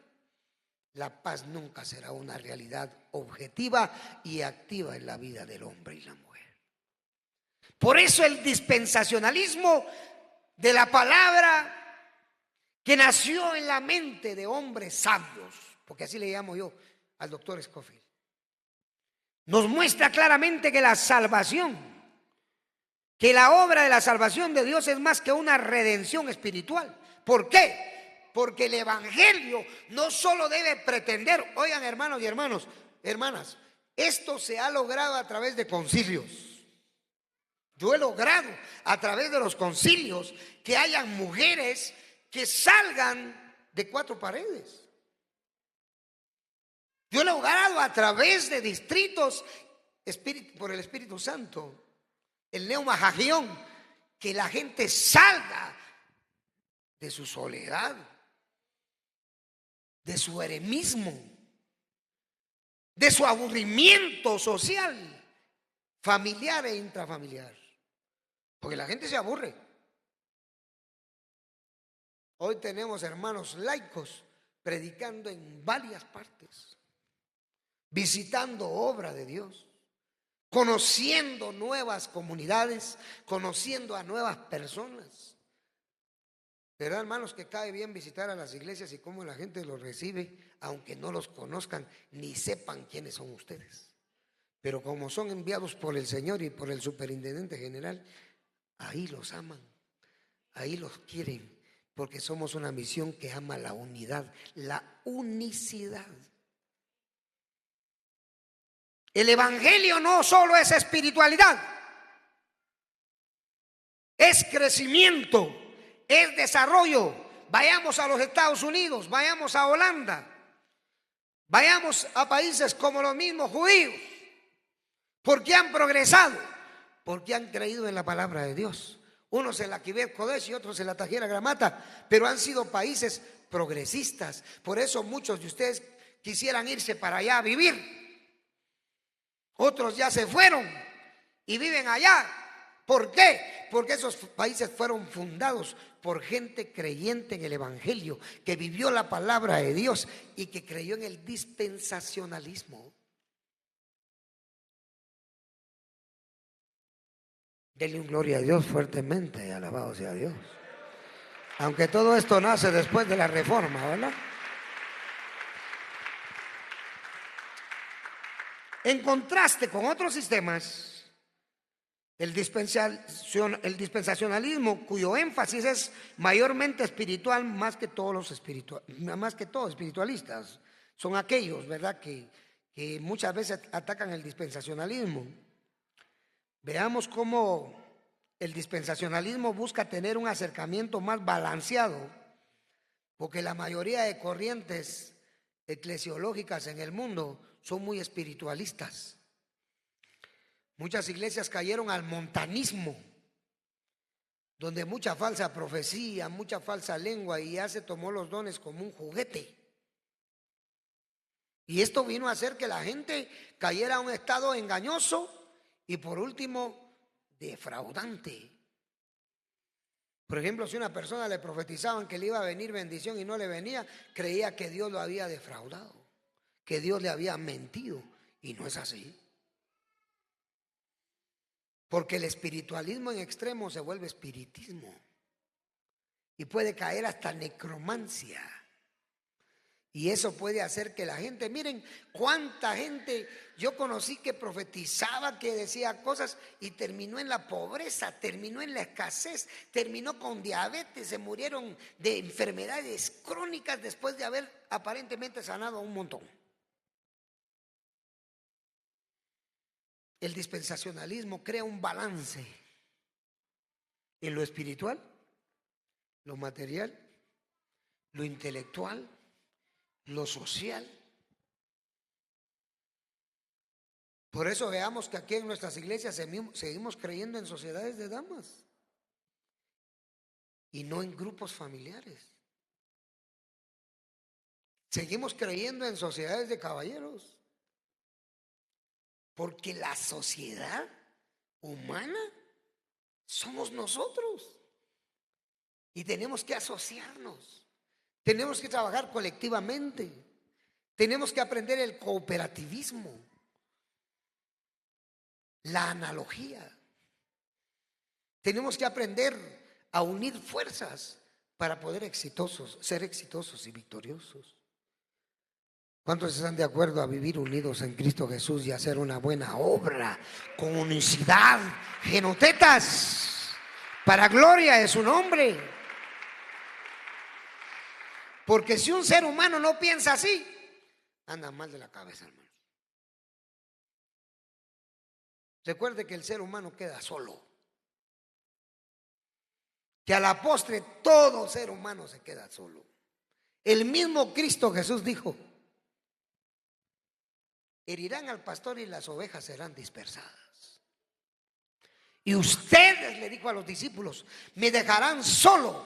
la paz nunca será una realidad objetiva y activa en la vida del hombre y la mujer. Por eso el dispensacionalismo de la palabra, que nació en la mente de hombres sabios, porque así le llamo yo al doctor Scofield, nos muestra claramente que la salvación, que la obra de la salvación de Dios es más que una redención espiritual. ¿Por qué? Porque el evangelio no solo debe pretender, oigan hermanos y hermanas, esto se ha logrado a través de concilios. Yo he logrado a través de los concilios que hayan mujeres que salgan de 4 paredes. Yo he logrado a través de distritos por el Espíritu Santo, el Neumahagión, que la gente salga de su soledad, de su eremismo, de su aburrimiento social, familiar e intrafamiliar. Porque la gente se aburre. Hoy tenemos hermanos laicos predicando en varias partes, visitando obra de Dios, conociendo nuevas comunidades, conociendo a nuevas personas. ¿Verdad, hermanos, que cae bien visitar a las iglesias y cómo la gente los recibe, aunque no los conozcan ni sepan quiénes son ustedes? Pero como son enviados por el Señor y por el superintendente general, ahí los aman, ahí los quieren, porque somos una misión que ama la unidad, la unicidad. El evangelio no solo es espiritualidad, es crecimiento, es desarrollo. Vayamos a los Estados Unidos, vayamos a Holanda, vayamos a países como los mismos judíos. ¿Por qué han progresado? Porque han creído en la palabra de Dios. Unos en la Kibbutz Kodesh y otros en la Tajera Gramata, pero han sido países progresistas. Por eso muchos de ustedes quisieran irse para allá a vivir. Otros ya se fueron y viven allá. ¿Por qué? Porque esos países fueron fundados por gente creyente en el evangelio, que vivió la palabra de Dios y que creyó en el dispensacionalismo. Denle gloria a Dios fuertemente, alabado sea Dios. Aunque todo esto nace después de la reforma, ¿verdad? En contraste con otros sistemas, el dispensacionalismo, cuyo énfasis es mayormente espiritual, más que todos espiritualistas, son aquellos, ¿verdad?, que muchas veces atacan el dispensacionalismo. Veamos cómo el dispensacionalismo busca tener un acercamiento más balanceado, porque la mayoría de corrientes eclesiológicas en el mundo son muy espiritualistas. Muchas iglesias cayeron al montanismo, donde mucha falsa profecía, mucha falsa lengua, y ya se tomó los dones como un juguete. Y esto vino a hacer que la gente cayera a un estado engañoso y, por último, defraudante. Por ejemplo, si una persona le profetizaban que le iba a venir bendición y no le venía, creía que Dios lo había defraudado, que Dios le había mentido, y no es así. Porque el espiritualismo en extremo se vuelve espiritismo y puede caer hasta necromancia. Y eso puede hacer que la gente, miren cuánta gente yo conocí que profetizaba, que decía cosas y terminó en la pobreza, terminó en la escasez, terminó con diabetes, se murieron de enfermedades crónicas después de haber aparentemente sanado a un montón. El dispensacionalismo crea un balance en lo espiritual, lo material, lo intelectual, lo social. Por eso veamos que aquí en nuestras iglesias seguimos creyendo en sociedades de damas y no en grupos familiares. Seguimos creyendo en sociedades de caballeros, porque la sociedad humana somos nosotros y tenemos que asociarnos, tenemos que trabajar colectivamente, tenemos que aprender el cooperativismo, la analogía. Tenemos que aprender a unir fuerzas para poder ser exitosos y victoriosos. ¿Cuántos están de acuerdo a vivir unidos en Cristo Jesús y hacer una buena obra con unicidad, genotetas, para gloria de su nombre? Porque si un ser humano no piensa así, anda mal de la cabeza, hermano. Recuerde que el ser humano queda solo, que a la postre todo ser humano se queda solo. El mismo Cristo Jesús dijo: herirán al pastor y las ovejas serán dispersadas. Y ustedes, le dijo a los discípulos, me dejarán solo,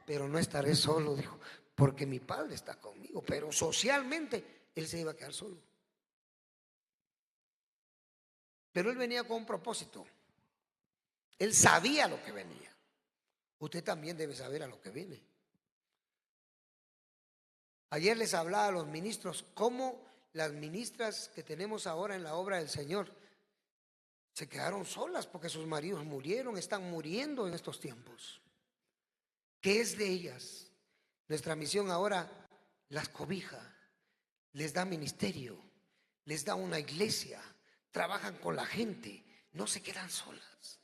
pero no estaré solo, dijo, porque mi Padre está conmigo. Pero socialmente él se iba a quedar solo. Pero él venía con un propósito. Él sabía lo que venía. Usted también debe saber a lo que viene. Ayer les hablaba a los ministros cómo las ministras que tenemos ahora en la obra del Señor se quedaron solas porque sus maridos murieron, están muriendo en estos tiempos. ¿Qué es de ellas? Nuestra misión ahora las cobija, les da ministerio, les da una iglesia, trabajan con la gente, no se quedan solas.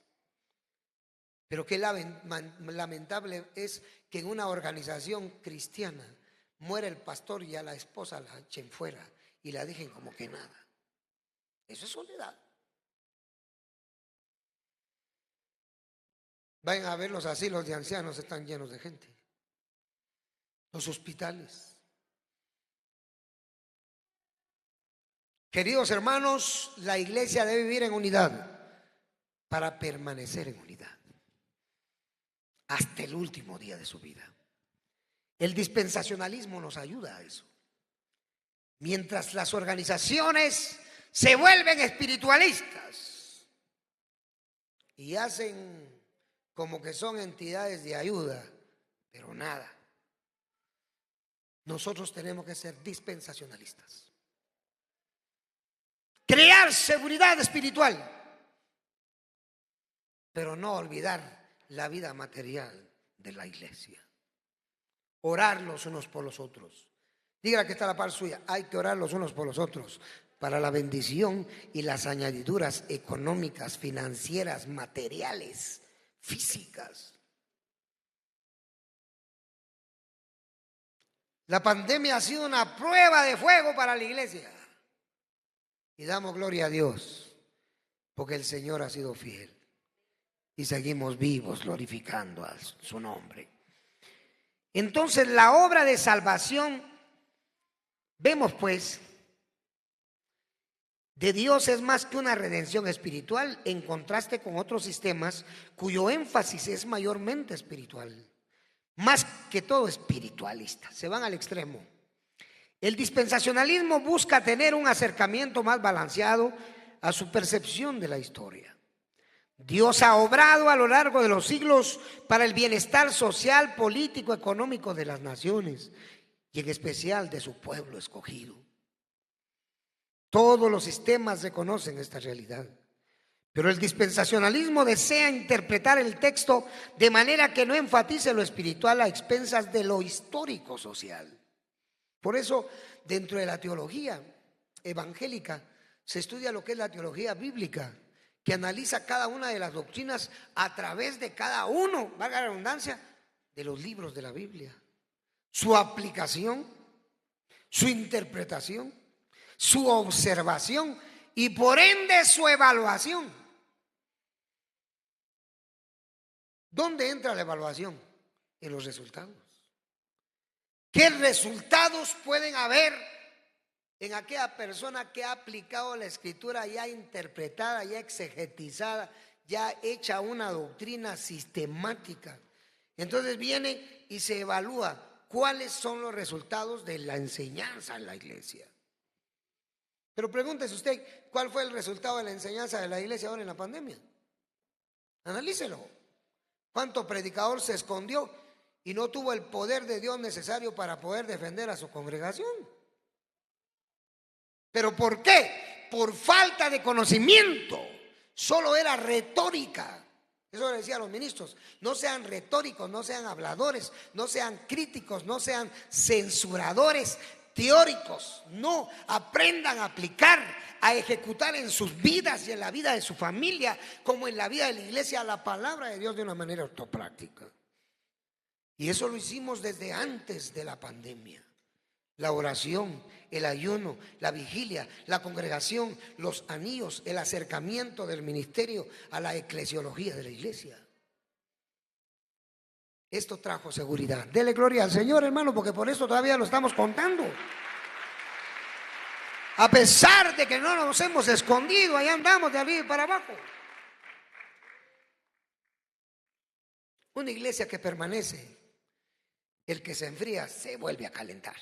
Pero qué lamentable es que en una organización cristiana muera el pastor y a la esposa la echen fuera y la dejen como que nada. Eso es soledad. Vayan a ver los asilos de ancianos, están llenos de gente. Los hospitales. Queridos hermanos, la iglesia debe vivir en unidad para permanecer en unidad hasta el último día de su vida. El dispensacionalismo nos ayuda a eso. Mientras las organizaciones se vuelven espiritualistas y hacen como que son entidades de ayuda, pero nada. Nosotros tenemos que ser dispensacionalistas. Crear seguridad espiritual, pero no olvidar la vida material de la iglesia. Orar los unos por los otros. Dígale que está a la par suya, hay que orar los unos por los otros para la bendición y las añadiduras económicas, financieras, materiales, físicas. La pandemia ha sido una prueba de fuego para la iglesia. Y damos gloria a Dios, porque el Señor ha sido fiel. Y seguimos vivos glorificando a su nombre. Entonces la obra de salvación, vemos pues, de Dios es más que una redención espiritual en contraste con otros sistemas cuyo énfasis es mayormente espiritual. Más que todo espiritualista, se van al extremo. El dispensacionalismo busca tener un acercamiento más balanceado a su percepción de la historia. Dios ha obrado a lo largo de los siglos para el bienestar social, político, económico de las naciones y en especial de su pueblo escogido. Todos los sistemas reconocen esta realidad, pero el dispensacionalismo desea interpretar el texto de manera que no enfatice lo espiritual a expensas de lo histórico social. Por eso, dentro de la teología evangélica se estudia lo que es la teología bíblica, que analiza cada una de las doctrinas a través de cada uno, valga la redundancia, de los libros de la Biblia. Su aplicación, su interpretación, su observación y por ende su evaluación. ¿Dónde entra la evaluación? En los resultados. ¿Qué resultados pueden haber en aquella persona que ha aplicado la escritura ya interpretada, ya exegetizada, ya hecha una doctrina sistemática? Entonces viene y se evalúa cuáles son los resultados de la enseñanza en la iglesia. Pero pregúntese usted, ¿cuál fue el resultado de la enseñanza de la iglesia ahora en la pandemia? Analícelo. ¿Cuánto predicador se escondió y no tuvo el poder de Dios necesario para poder defender a su congregación? ¿Pero por qué? Por falta de conocimiento. Solo era retórica. Eso le decía a los ministros: no sean retóricos, no sean habladores, no sean críticos, no sean censuradores teóricos. No, aprendan a aplicar, a ejecutar en sus vidas y en la vida de su familia, como en la vida de la iglesia, la palabra de Dios de una manera ortopráctica. Y eso lo hicimos desde antes de la pandemia. La oración, el ayuno, la vigilia, la congregación, los anillos, el acercamiento del ministerio a la eclesiología de la iglesia. Esto trajo seguridad. Dele gloria al Señor, hermano, porque por eso todavía lo estamos contando. A pesar de que no nos hemos escondido, ahí andamos de arriba y para abajo. Una iglesia que permanece, el que se enfría se vuelve a calentar.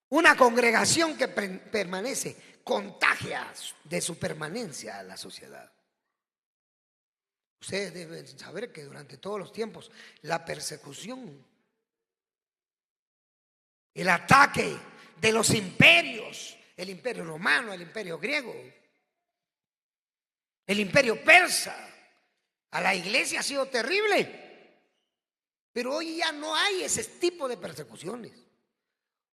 Una congregación que permanece contagia de su permanencia a la sociedad. Ustedes deben saber que durante todos los tiempos la persecución el ataque de los imperios, el imperio romano, el imperio griego, el imperio persa, a la iglesia ha sido terrible. Pero hoy ya no hay ese tipo de persecuciones.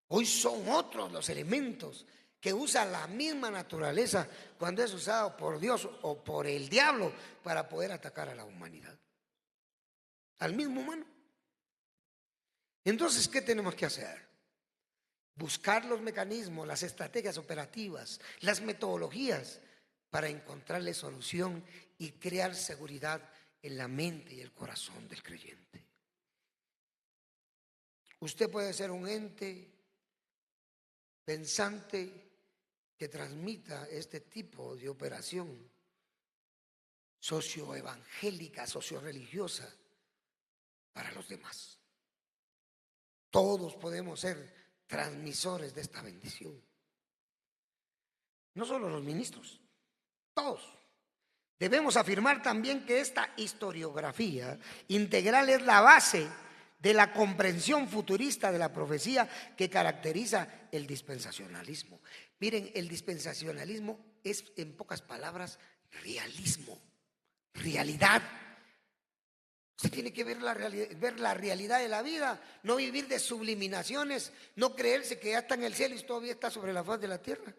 Hoy son otros los elementos que usa la misma naturaleza cuando es usado por Dios o por el diablo para poder atacar a la humanidad, al mismo humano. Entonces, ¿qué tenemos que hacer? Buscar los mecanismos, las estrategias operativas, las metodologías para encontrarle solución y crear seguridad en la mente y el corazón del creyente. Usted puede ser un ente pensante que transmita este tipo de operación socioevangélica, socioreligiosa para los demás. Todos podemos ser transmisores de esta bendición. No solo los ministros, todos. Debemos afirmar también que esta historiografía integral es la base de la comprensión futurista de la profecía que caracteriza el dispensacionalismo. Miren, el dispensacionalismo es, en pocas palabras, realismo, realidad. Usted tiene que ver la realidad de la vida, no vivir de subliminaciones, no creerse que ya está en el cielo y todavía está sobre la faz de la tierra.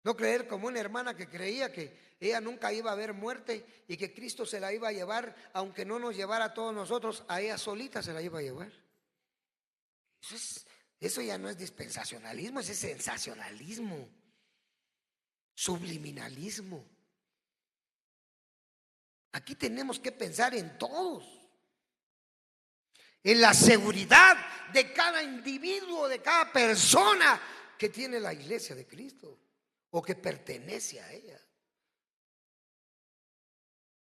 No creer como una hermana que creía que ella nunca iba a ver muerte y que Cristo se la iba a llevar, aunque no nos llevara a todos nosotros, a ella solita se la iba a llevar. Eso ya no es dispensacionalismo, ese es sensacionalismo, subliminalismo. Aquí tenemos que pensar en todos, en la seguridad de cada individuo, de cada persona que tiene la iglesia de Cristo o que pertenece a ella.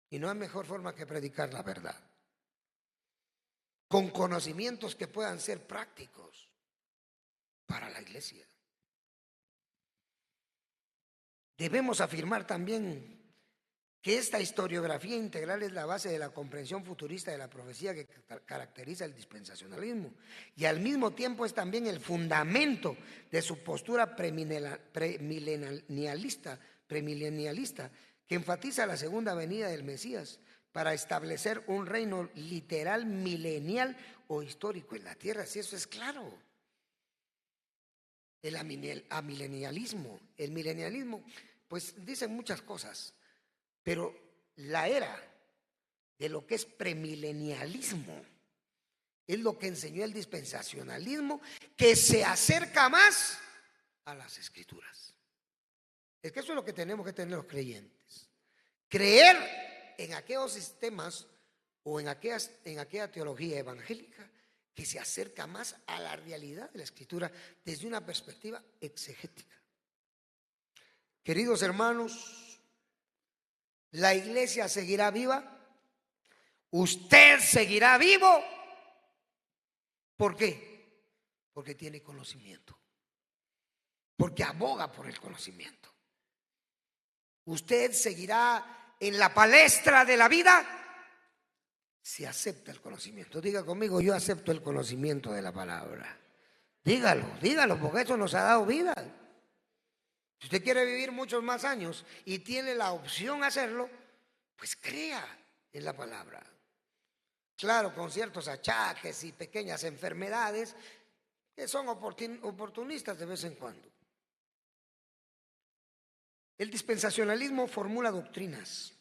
Y no hay mejor forma que predicar la verdad, con conocimientos que puedan ser prácticos para la iglesia. Debemos afirmar también que esta historiografía integral es la base de la comprensión futurista de la profecía que caracteriza el dispensacionalismo y al mismo tiempo es también el fundamento de su postura premilenialista que enfatiza la segunda venida del Mesías para establecer un reino literal, milenial o histórico en la tierra. Si eso es claro. El amilenialismo, el milenialismo, pues dicen muchas cosas. Pero la era de lo que es premilenialismo es lo que enseñó el dispensacionalismo, que se acerca más a las escrituras. Es que eso es lo que tenemos que tener los creyentes. Creer en aquellos sistemas o en aquella teología evangélica que se acerca más a la realidad de la escritura desde una perspectiva exegética. Queridos hermanos, la iglesia seguirá viva. Usted seguirá vivo. ¿Por qué? Porque tiene conocimiento. Porque aboga por el conocimiento. Usted seguirá en la palestra de la vida si acepta el conocimiento. Diga conmigo: yo acepto el conocimiento de la palabra. Dígalo, porque eso nos ha dado vida. Si usted quiere vivir muchos más años y tiene la opción de hacerlo, pues crea en la palabra. Claro, con ciertos achaques y pequeñas enfermedades que son oportunistas de vez en cuando. El dispensacionalismo formula doctrinas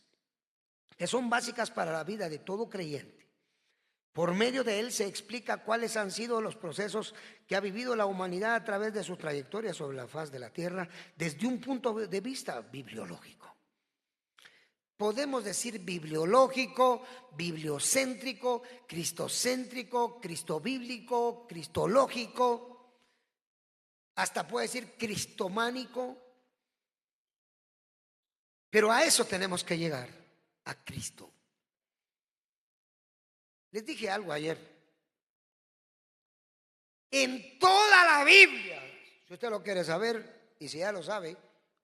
que son básicas para la vida de todo creyente. Por medio de él se explica cuáles han sido los procesos que ha vivido la humanidad a través de su trayectoria sobre la faz de la tierra desde un punto de vista bibliológico. Podemos decir bibliológico, bibliocéntrico, cristocéntrico, cristobíblico, cristológico, hasta puede decir cristománico. Pero a eso tenemos que llegar, a Cristo. Les dije algo ayer. En toda la Biblia, si usted lo quiere saber, y si ya lo sabe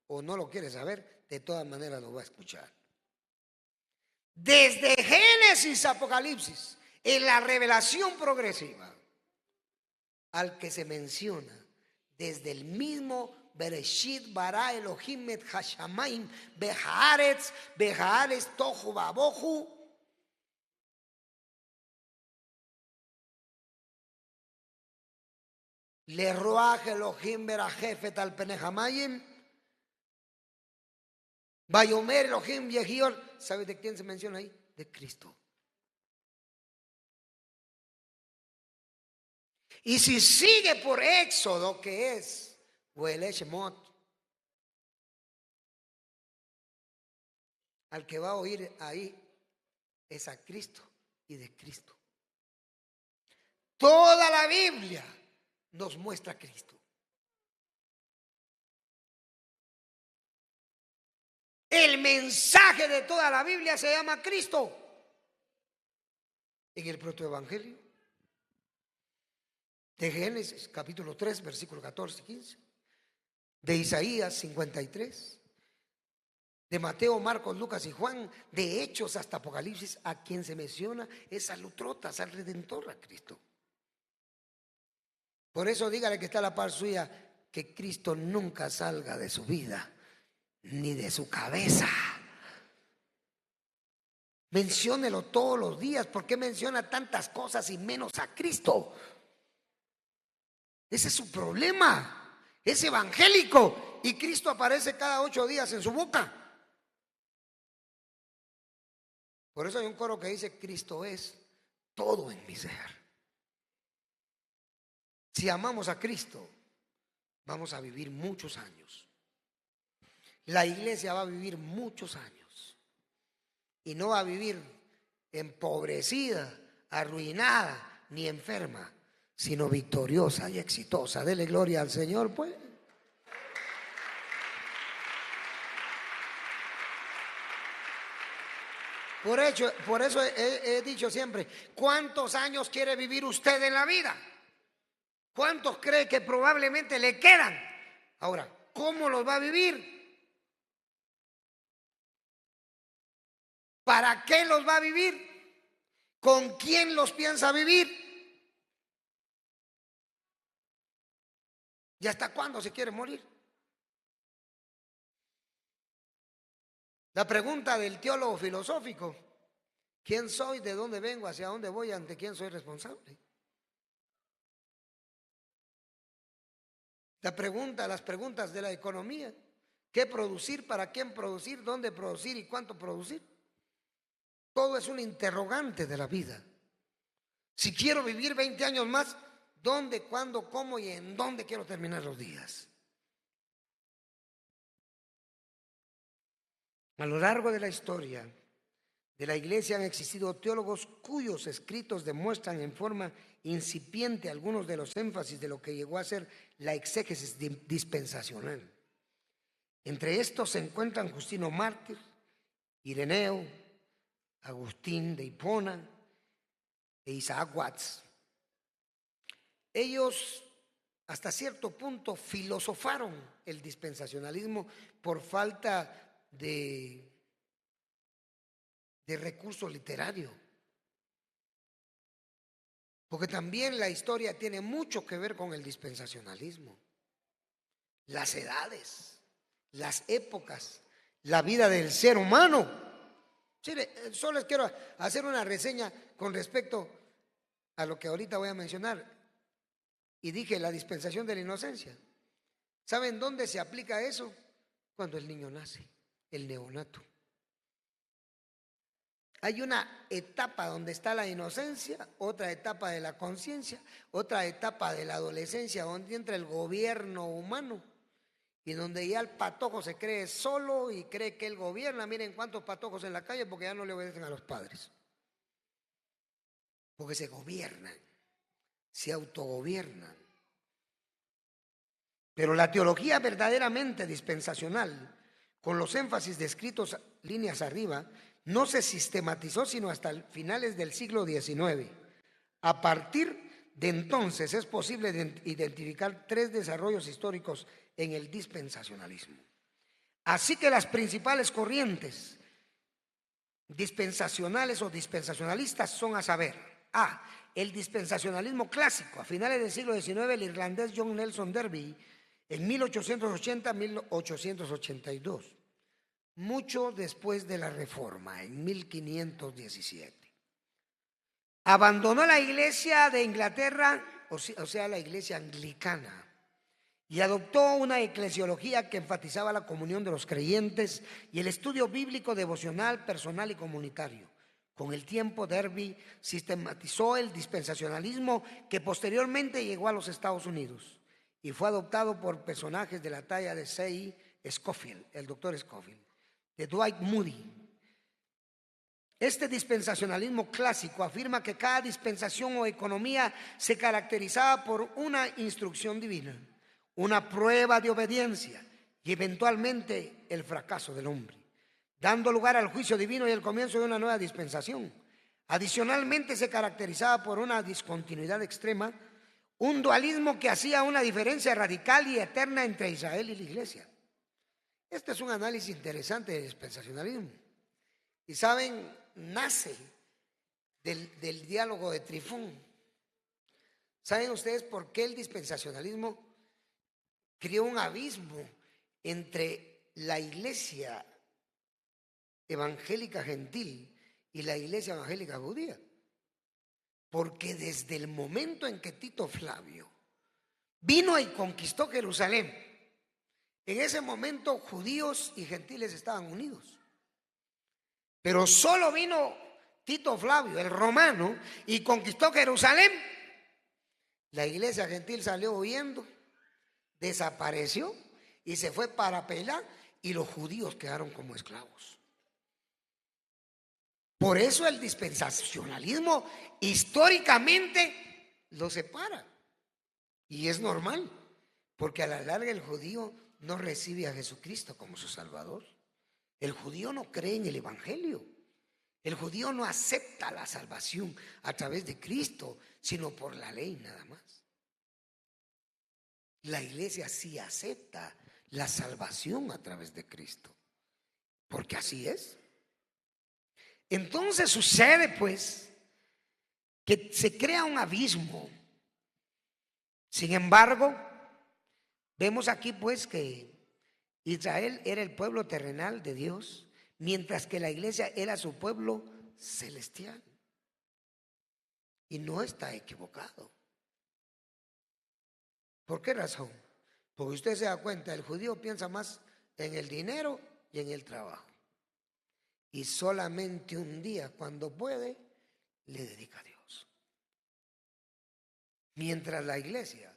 o no lo quiere saber, de todas maneras lo va a escuchar. Desde Génesis a Apocalipsis, en la revelación progresiva, al que se menciona desde el mismo Bereshit bara Elohim et hashamayim behaaretz tohu babohu, le roach Elohim berajefet al penehamayim vayomer Elohim yehiol. ¿Sabe de quién se menciona ahí? De Cristo. Y si sigue por Éxodo, que es Huele Shemot, al que va a oír ahí es a Cristo y de Cristo. Toda la Biblia nos muestra a Cristo. El mensaje de toda la Biblia se llama Cristo. En el protoevangelio de Génesis capítulo 3 versículo 14 y 15, de Isaías 53, de Mateo, Marcos, Lucas y Juan, de Hechos hasta Apocalipsis, a quien se menciona es al Utrotas, al Redentor, a Cristo. Por eso dígale que está a la par suya que Cristo nunca salga de su vida ni de su cabeza. Menciónelo todos los días. ¿Por qué menciona tantas cosas y menos a Cristo? Ese es su problema. Es evangélico y Cristo aparece cada 8 días en su boca. Por eso hay un coro que dice: Cristo es todo en mi ser. Si amamos a Cristo, vamos a vivir muchos años. La iglesia va a vivir muchos años y no va a vivir empobrecida, arruinada ni enferma, sino victoriosa y exitosa. Dele gloria al Señor, pues. Por eso he dicho siempre: ¿cuántos años quiere vivir usted en la vida? ¿Cuántos cree que probablemente le quedan? Ahora, ¿cómo los va a vivir? ¿Para qué los va a vivir? ¿Con quién los piensa vivir? ¿Y hasta cuándo se quiere morir? La pregunta del teólogo filosófico: ¿quién soy? ¿De dónde vengo? ¿Hacia dónde voy? ¿Ante quién soy responsable? Las preguntas de la economía: ¿qué producir? ¿Para quién producir? ¿Dónde producir? ¿Y cuánto producir? Todo es un interrogante de la vida. Si quiero vivir 20 años más, ¿dónde, cuándo, cómo y en dónde quiero terminar los días? A lo largo de la historia de la iglesia han existido teólogos cuyos escritos demuestran en forma incipiente algunos de los énfasis de lo que llegó a ser la exégesis dispensacional. Entre estos se encuentran Justino Mártir, Ireneo, Agustín de Hipona e Isaac Watts. Ellos hasta cierto punto filosofaron el dispensacionalismo por falta de recurso literario, porque también la historia tiene mucho que ver con el dispensacionalismo. Las edades, las épocas, la vida del ser humano. Solo les quiero hacer una reseña con respecto a lo que ahorita voy a mencionar. Y dije la dispensación de la inocencia. ¿Saben dónde se aplica eso? Cuando el niño nace, el neonato. Hay una etapa donde está la inocencia, otra etapa de la conciencia, otra etapa de la adolescencia donde entra el gobierno humano y donde ya el patojo se cree solo y cree que él gobierna. Miren cuántos patojos en la calle porque ya no le obedecen a los padres, porque se gobiernan, se autogobiernan. Pero la teología verdaderamente dispensacional, con los énfasis descritos líneas arriba, no se sistematizó sino hasta finales del siglo XIX. A partir de entonces es posible identificar 3 desarrollos históricos en el dispensacionalismo. Así que las principales corrientes dispensacionales o dispensacionalistas son, a saber, El dispensacionalismo clásico. A finales del siglo XIX, el irlandés John Nelson Darby, en 1880-1882, mucho después de la Reforma, en 1517. Abandonó la iglesia de Inglaterra, o sea, la iglesia anglicana, y adoptó una eclesiología que enfatizaba la comunión de los creyentes y el estudio bíblico devocional, personal y comunitario. Con el tiempo, Darby sistematizó el dispensacionalismo que posteriormente llegó a los Estados Unidos y fue adoptado por personajes de la talla de C.I. Scofield, el doctor Scofield, de Dwight Moody. Este dispensacionalismo clásico afirma que cada dispensación o economía se caracterizaba por una instrucción divina, una prueba de obediencia y eventualmente el fracaso del hombre, dando lugar al juicio divino y el comienzo de una nueva dispensación. Adicionalmente se caracterizaba por una discontinuidad extrema, un dualismo que hacía una diferencia radical y eterna entre Israel y la iglesia. Este es un análisis interesante del dispensacionalismo. Y saben, nace del diálogo de Trifón. ¿Saben ustedes por qué el dispensacionalismo creó un abismo entre la iglesia evangélica gentil y la iglesia evangélica judía? Porque desde el momento en que Tito Flavio vino y conquistó Jerusalén, en ese momento judíos y gentiles estaban unidos. Pero solo vino Tito Flavio, el romano, y conquistó Jerusalén. La iglesia gentil salió huyendo, desapareció y se fue para Pelá, y los judíos quedaron como esclavos. Por eso el dispensacionalismo históricamente lo separa. Y es normal, porque a la larga el judío no recibe a Jesucristo como su Salvador. El judío no cree en el Evangelio. El judío no acepta la salvación a través de Cristo, sino por la ley nada más. La iglesia sí acepta la salvación a través de Cristo, porque así es. Entonces sucede pues que se crea un abismo. Sin embargo, vemos aquí pues que Israel era el pueblo terrenal de Dios, mientras que la iglesia era su pueblo celestial. Y no está equivocado. ¿Por qué razón? Porque usted se da cuenta, el judío piensa más en el dinero y en el trabajo. Y solamente un día, cuando puede, le dedica a Dios. Mientras la iglesia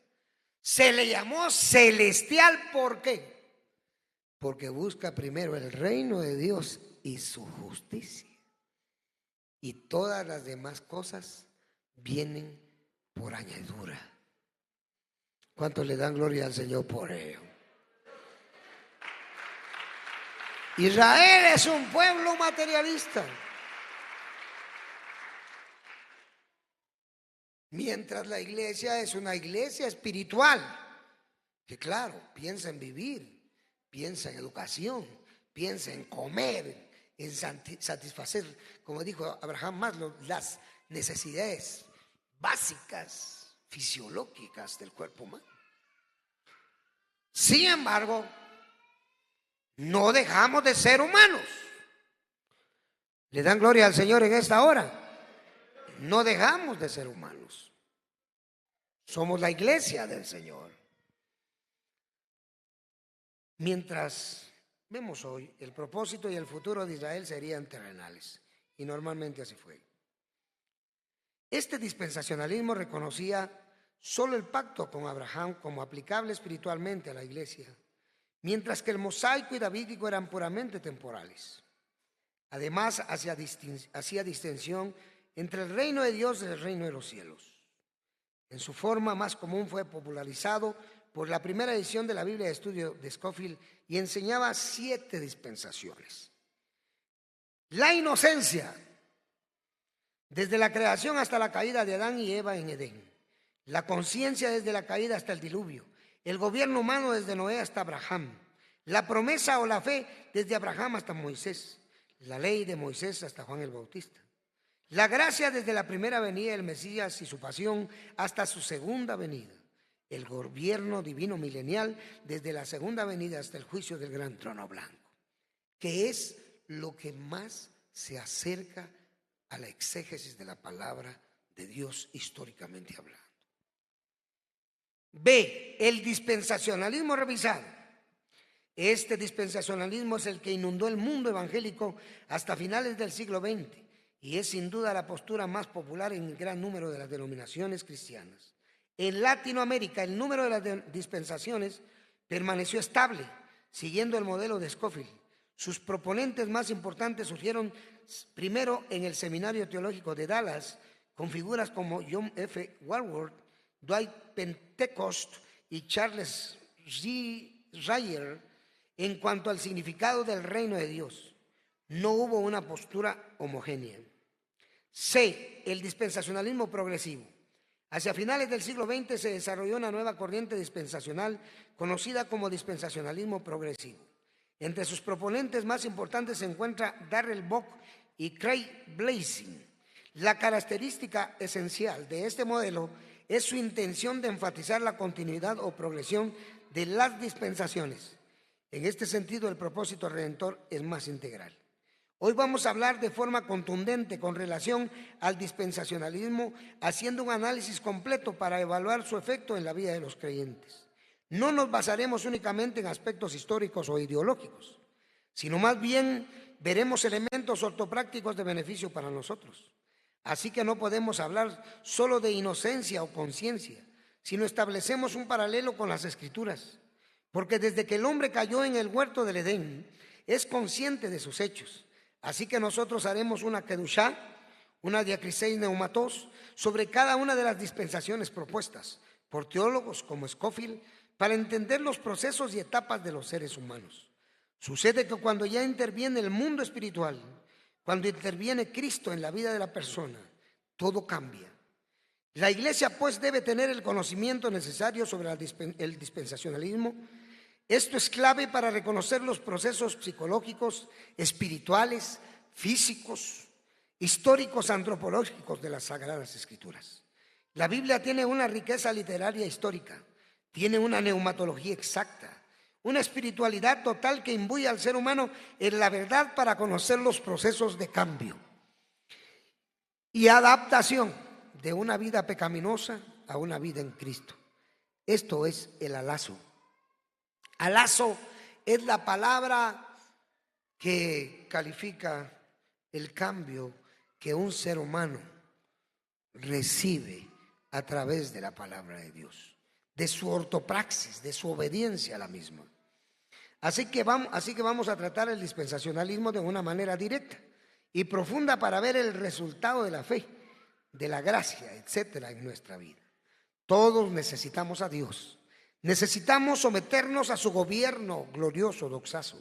se le llamó celestial, ¿por qué? Porque busca primero el reino de Dios y su justicia. Y todas las demás cosas vienen por añadidura. ¿Cuántos le dan gloria al Señor por ello? Israel es un pueblo materialista. Mientras la iglesia es una iglesia espiritual, que claro, piensa en vivir, piensa en educación, piensa en comer, en satisfacer, como dijo Abraham Maslow, las necesidades básicas, fisiológicas del cuerpo humano. Sin embargo, no dejamos de ser humanos. ¿Le dan gloria al Señor en esta hora? No dejamos de ser humanos. Somos la iglesia del Señor. Mientras vemos hoy, el propósito y el futuro de Israel serían terrenales. Y normalmente así fue. Este dispensacionalismo reconocía solo el pacto con Abraham como aplicable espiritualmente a la iglesia, mientras que el mosaico y davídico eran puramente temporales. Además, hacía distinción entre el reino de Dios y el reino de los cielos. En su forma más común fue popularizado por la primera edición de la Biblia de Estudio de Scofield y enseñaba 7 dispensaciones. La inocencia, desde la creación hasta la caída de Adán y Eva en Edén. La conciencia desde la caída hasta el diluvio. El gobierno humano desde Noé hasta Abraham. La promesa o la fe desde Abraham hasta Moisés. La ley de Moisés hasta Juan el Bautista. La gracia desde la primera venida del Mesías y su pasión hasta su segunda venida. El gobierno divino milenial desde la segunda venida hasta el juicio del gran trono blanco, que es lo que más se acerca a la exégesis de la palabra de Dios históricamente hablando. B. El dispensacionalismo revisado. Este dispensacionalismo es el que inundó el mundo evangélico hasta finales del siglo XX y es sin duda la postura más popular en el gran número de las denominaciones cristianas. En Latinoamérica el número de las dispensaciones permaneció estable, siguiendo el modelo de Scofield. Sus proponentes más importantes surgieron primero en el Seminario Teológico de Dallas, con figuras como John F. Walworth, Dwight Pentecost y Charles Ryder. En cuanto al significado del reino de Dios, no hubo una postura homogénea. C. El dispensacionalismo progresivo. Hacia finales del siglo XX se desarrolló una nueva corriente dispensacional conocida como dispensacionalismo progresivo. Entre sus proponentes más importantes se encuentra Darrell Bock y Craig Blazing. La característica esencial de este modelo es su intención de enfatizar la continuidad o progresión de las dispensaciones. En este sentido, el propósito redentor es más integral. Hoy vamos a hablar de forma contundente con relación al dispensacionalismo, haciendo un análisis completo para evaluar su efecto en la vida de los creyentes. No nos basaremos únicamente en aspectos históricos o ideológicos, sino más bien veremos elementos ortoprácticos de beneficio para nosotros. Así que no podemos hablar solo de inocencia o conciencia, sino establecemos un paralelo con las Escrituras. Porque desde que el hombre cayó en el huerto del Edén, es consciente de sus hechos. Así que nosotros haremos una kedushá, una diacriseis neumatos, sobre cada una de las dispensaciones propuestas por teólogos como Scofield, para entender los procesos y etapas de los seres humanos. Sucede que cuando ya interviene el mundo espiritual, cuando interviene Cristo en la vida de la persona, todo cambia. La iglesia pues debe tener el conocimiento necesario sobre el dispensacionalismo. Esto es clave para reconocer los procesos psicológicos, espirituales, físicos, históricos, antropológicos de las Sagradas Escrituras. La Biblia tiene una riqueza literaria histórica, tiene una neumatología exacta, una espiritualidad total que imbuye al ser humano en la verdad para conocer los procesos de cambio y adaptación de una vida pecaminosa a una vida en Cristo. Esto es el alazo. Alazo es la palabra que califica el cambio que un ser humano recibe a través de la palabra de Dios, de su ortopraxis, de su obediencia a la misma. Así que vamos a tratar el dispensacionalismo de una manera directa y profunda para ver el resultado de la fe, de la gracia, etcétera, en nuestra vida. Todos necesitamos a Dios. Necesitamos someternos a su gobierno glorioso, doxazo.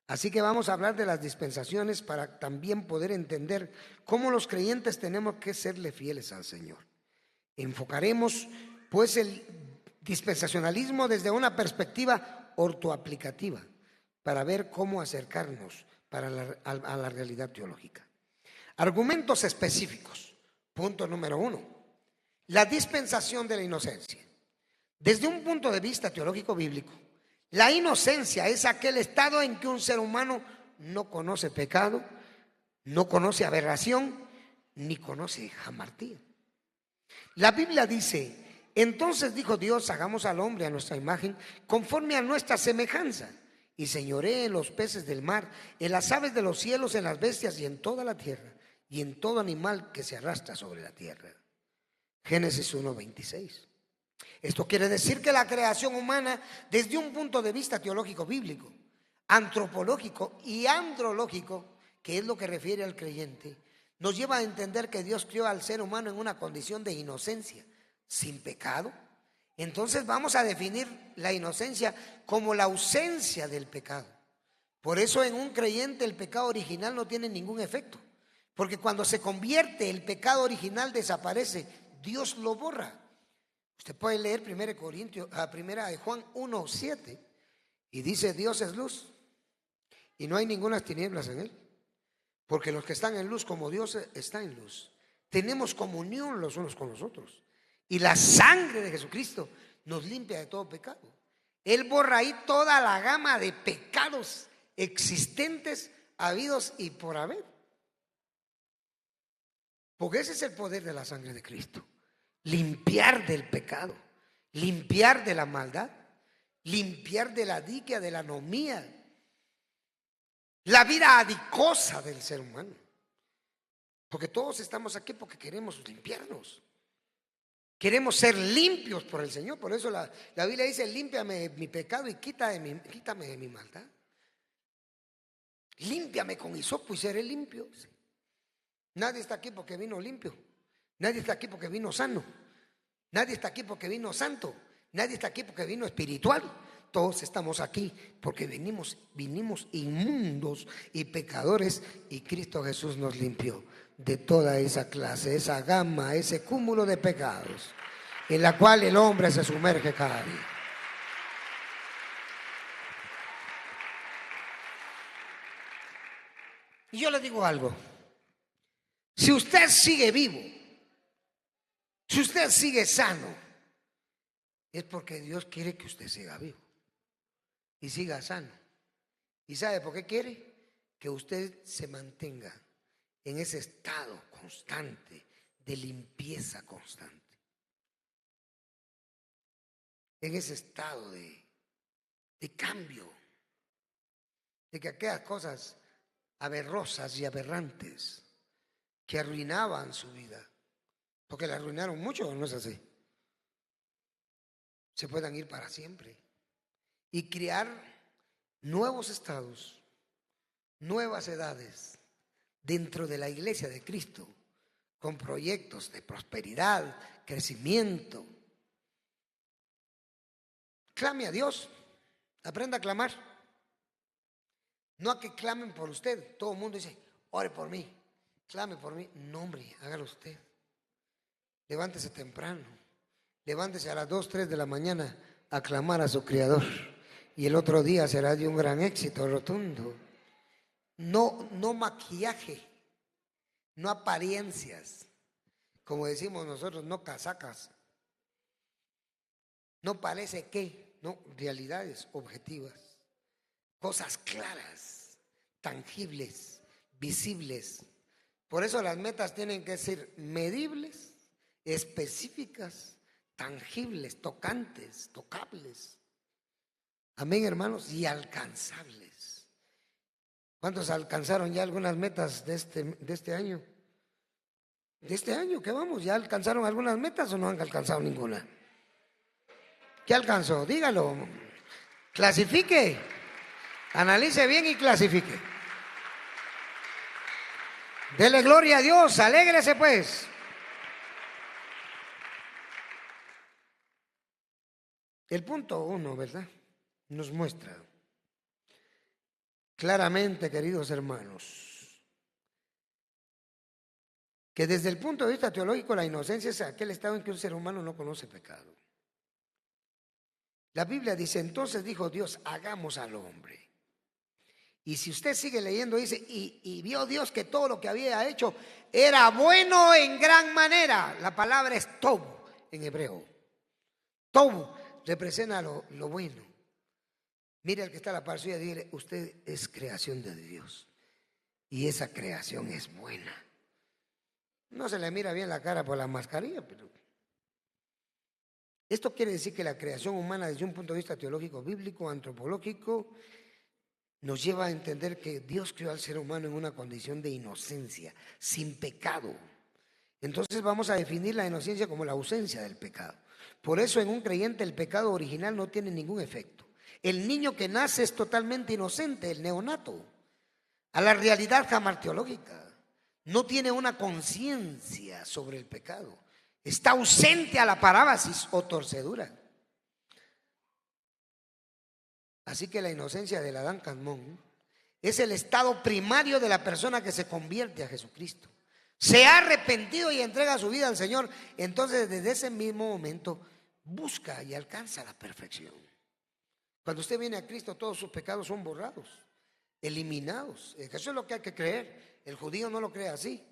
Así que vamos a hablar de las dispensaciones para también poder entender cómo los creyentes tenemos que serle fieles al Señor. Enfocaremos pues el dispensacionalismo desde una perspectiva ortoaplicativa para ver cómo acercarnos a la realidad teológica. Argumentos específicos. Punto número 1. La dispensación de la inocencia. Desde un punto de vista teológico bíblico, la inocencia es aquel estado en que un ser humano no conoce pecado, no conoce aberración, ni conoce jamartía. La Biblia dice: entonces dijo Dios, hagamos al hombre a nuestra imagen, conforme a nuestra semejanza, y señoree en los peces del mar, en las aves de los cielos, en las bestias y en toda la tierra, y en todo animal que se arrastra sobre la tierra. Génesis 1:26. Esto quiere decir que la creación humana, desde un punto de vista teológico bíblico, antropológico y andrológico, que es lo que refiere al creyente, nos lleva a entender que Dios creó al ser humano en una condición de inocencia, sin pecado. Entonces vamos a definir la inocencia como la ausencia del pecado. Por eso en un creyente el pecado original no tiene ningún efecto, porque cuando se convierte el pecado original desaparece, Dios lo borra. Usted puede leer 1 de Juan 1:7 y dice: Dios es luz y no hay ninguna tinieblas en él. Porque los que están en luz como Dios está en luz, tenemos comunión los unos con los otros. Y la sangre de Jesucristo nos limpia de todo pecado. Él borra ahí toda la gama de pecados existentes, habidos y por haber. Porque ese es el poder de la sangre de Cristo. Limpiar del pecado, limpiar de la maldad, limpiar de la diquia, de la anomía, la vida adicosa del ser humano. Porque todos estamos aquí porque queremos limpiarnos. Queremos ser limpios por el Señor. Por eso la Biblia dice: límpiame de mi pecado y quítame de mi maldad. Límpiame con hisopo y seré limpio. Nadie está aquí porque vino limpio. Nadie está aquí porque vino sano. Nadie está aquí porque vino santo. Nadie está aquí porque vino espiritual. Todos estamos aquí porque vinimos inmundos y pecadores, y Cristo Jesús nos limpió de toda esa clase, esa gama, ese cúmulo de pecados en la cual el hombre se sumerge cada día. Y yo le digo algo: si usted sigue vivo, si usted sigue sano, es porque Dios quiere que usted siga vivo y siga sano. ¿Y sabe por qué quiere? Que usted se mantenga en ese estado constante de limpieza constante, en ese estado de cambio, de que aquellas cosas aberrosas y aberrantes que arruinaban su vida, porque la arruinaron mucho, ¿no es así?, se puedan ir para siempre y crear nuevos estados, nuevas edades dentro de la iglesia de Cristo, con proyectos de prosperidad, crecimiento. Clame a Dios, aprenda a clamar. No a que clamen por usted. Todo el mundo dice: ore por mí, clame por mí. No, hombre, hágalo usted. Levántese temprano, levántese a las 2, 3 de la mañana a clamar a su Creador, y el otro día será de un gran éxito rotundo. No maquillaje, no apariencias, como decimos nosotros, no casacas, no parece que, no, realidades objetivas, cosas claras, tangibles, visibles. Por eso las metas tienen que ser medibles, específicas, tangibles, tocantes, tocables. Amén, hermanos, y alcanzables. ¿Cuántos alcanzaron ya algunas metas de este año? De este año que vamos, ¿ya alcanzaron algunas metas o no han alcanzado ninguna? ¿Qué alcanzó? Dígalo. Clasifique. Analice bien y clasifique. Dele gloria a Dios, alégrese pues. El punto 1, ¿verdad?, nos muestra claramente, queridos hermanos, que desde el punto de vista teológico la inocencia es aquel estado en que un ser humano no conoce pecado. La Biblia dice: entonces dijo Dios, hagamos al hombre. Y si usted sigue leyendo, dice: y vio Dios que todo lo que había hecho era bueno en gran manera. La palabra es tov en hebreo. Tov representa lo bueno. Mire al que está a la par suya y dile: usted es creación de Dios y esa creación es buena. No se le mira bien la cara por la mascarilla, pero esto quiere decir que la creación humana, desde un punto de vista teológico, bíblico, antropológico, nos lleva a entender que Dios creó al ser humano en una condición de inocencia, sin pecado. Entonces vamos a definir la inocencia como la ausencia del pecado. Por eso en un creyente el pecado original no tiene ningún efecto. El niño que nace es totalmente inocente, el neonato, a la realidad jamarteológica. No tiene una conciencia sobre el pecado. Está ausente a la parábasis o torcedura. Así que la inocencia del Adán Kadmón es el estado primario de la persona que se convierte a Jesucristo. Se ha arrepentido y entrega su vida al Señor. Entonces desde ese mismo momento busca y alcanza la perfección. Cuando usted viene a Cristo, todos sus pecados son borrados, eliminados. Eso es lo que hay que creer. el judío no lo cree así,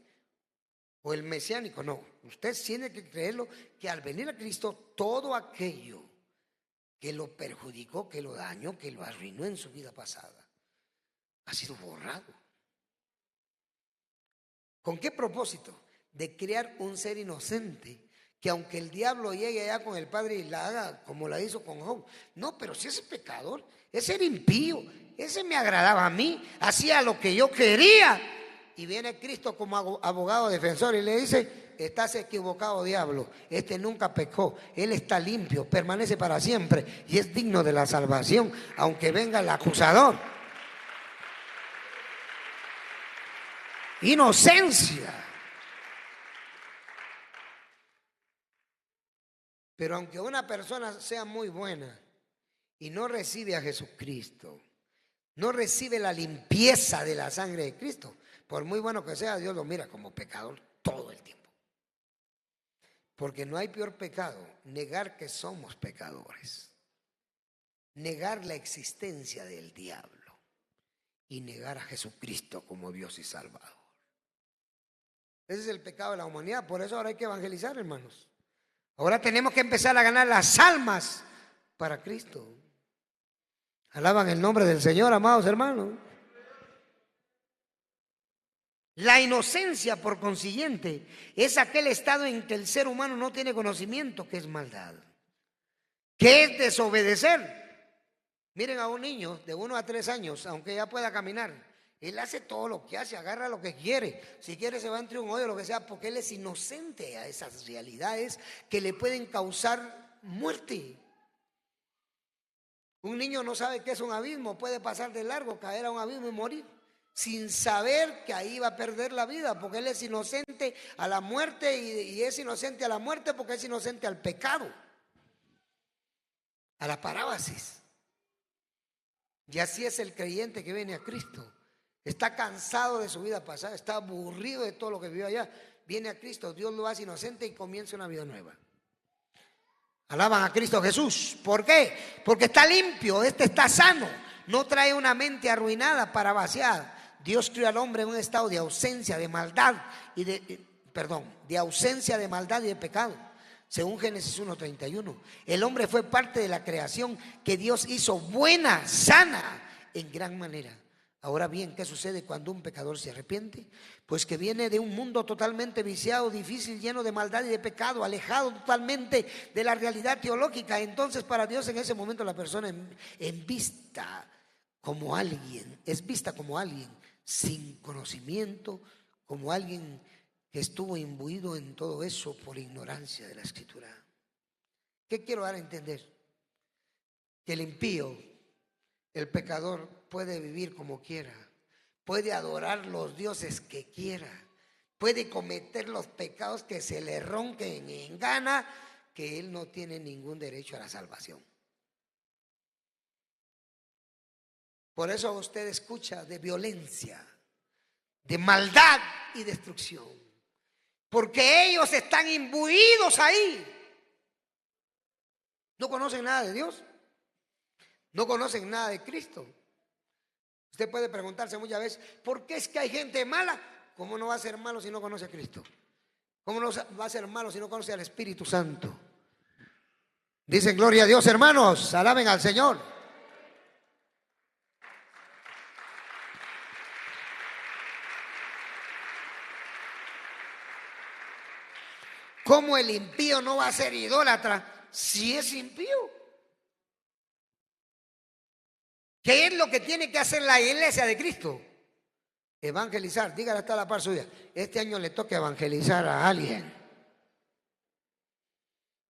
o el mesiánico, no. Usted tiene que creerlo, que al venir a Cristo, todo aquello que lo perjudicó, que lo dañó, que lo arruinó en su vida pasada, ha sido borrado. ¿Con qué propósito? De crear un ser inocente, que aunque el diablo llegue allá con el Padre y la haga como la hizo con Job, no, pero si ese pecador, ese era impío, ese me agradaba a mí, hacía lo que yo quería, y viene Cristo como abogado defensor y le dice: estás equivocado, diablo, este nunca pecó, él está limpio, permanece para siempre y es digno de la salvación, aunque venga el acusador. Inocencia. Pero aunque una persona sea muy buena y no recibe a Jesucristo, no recibe la limpieza de la sangre de Cristo, por muy bueno que sea, Dios lo mira como pecador todo el tiempo. Porque no hay peor pecado, negar que somos pecadores, negar la existencia del diablo y negar a Jesucristo como Dios y Salvador. Ese es el pecado de la humanidad. Por eso ahora hay que evangelizar, hermanos. Ahora tenemos que empezar a ganar las almas para Cristo. Alaban el nombre del Señor, amados hermanos. La inocencia, por consiguiente, es aquel estado en que el ser humano no tiene conocimiento, que es maldad, que es desobedecer. Miren a un niño de 1 a 3 años, aunque ya pueda caminar, él hace todo lo que hace, agarra lo que quiere. Si quiere se va entre un hoyo, lo que sea, porque él es inocente a esas realidades que le pueden causar muerte. Un niño no sabe qué es un abismo, puede pasar de largo, caer a un abismo y morir, sin saber que ahí va a perder la vida, porque él es inocente a la muerte, y es inocente a la muerte porque es inocente al pecado, a la parábasis. Y así es el creyente que viene a Cristo. Está cansado de su vida pasada, está aburrido de todo lo que vivió allá. Viene a Cristo, Dios lo hace inocente y comienza una vida nueva. Alaban a Cristo Jesús. ¿Por qué? Porque está limpio, está sano. No trae una mente arruinada para vaciar. Dios creó al hombre en un estado de ausencia de maldad y de ausencia de maldad y de pecado. Según Génesis 1:31, el hombre fue parte de la creación que Dios hizo buena, sana, en gran manera. Ahora bien, ¿qué sucede cuando un pecador se arrepiente? Pues que viene de un mundo totalmente viciado, difícil, lleno de maldad y de pecado, alejado totalmente de la realidad teológica. Entonces, para Dios en ese momento la persona es vista como alguien sin conocimiento, como alguien que estuvo imbuido en todo eso por ignorancia de la Escritura. ¿Qué quiero dar a entender? Que el impío, el pecador, puede vivir como quiera, puede adorar los dioses que quiera, puede cometer los pecados que se le ronquen en gana, que él no tiene ningún derecho a la salvación. Por eso usted escucha de violencia, de maldad y destrucción, porque ellos están imbuidos ahí. No conocen nada de Dios, no conocen nada de Cristo. Usted puede preguntarse muchas veces: ¿por qué es que hay gente mala? ¿Cómo no va a ser malo si no conoce a Cristo? ¿Cómo no va a ser malo si no conoce al Espíritu Santo? Dicen gloria a Dios, hermanos, alaben al Señor. ¿Cómo el impío no va a ser idólatra si es impío? ¿Qué es lo que tiene que hacer la iglesia de Cristo? Evangelizar. Dígale hasta la par suya: este año le toca evangelizar a alguien.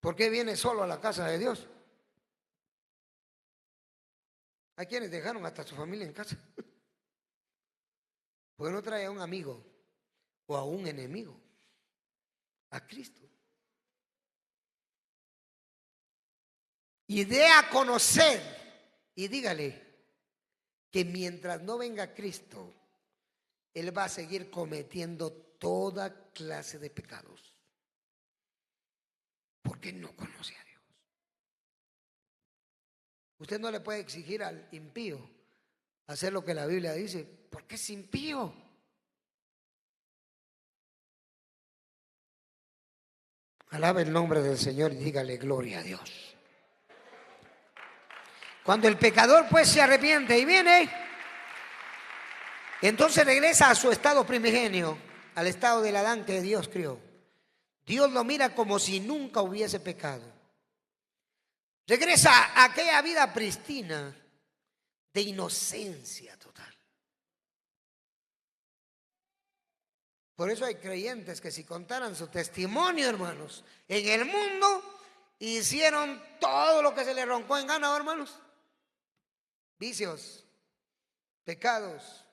¿Por qué viene solo a la casa de Dios? Hay quienes dejaron hasta su familia en casa, porque no trae a un amigo o a un enemigo a Cristo. Y dé a conocer y dígale que mientras no venga Cristo, él va a seguir cometiendo toda clase de pecados, porque no conoce a Dios. Usted no le puede exigir al impío hacer lo que la Biblia dice, porque es impío. Alabe el nombre del Señor y dígale gloria a Dios. Cuando el pecador pues se arrepiente y viene, entonces regresa a su estado primigenio, al estado del Adán que Dios crió. Dios lo mira como si nunca hubiese pecado. Regresa a aquella vida pristina de inocencia total. Por eso hay creyentes que si contaran su testimonio, hermanos, en el mundo hicieron todo lo que se les roncó en gana, hermanos. Vicios, pecados,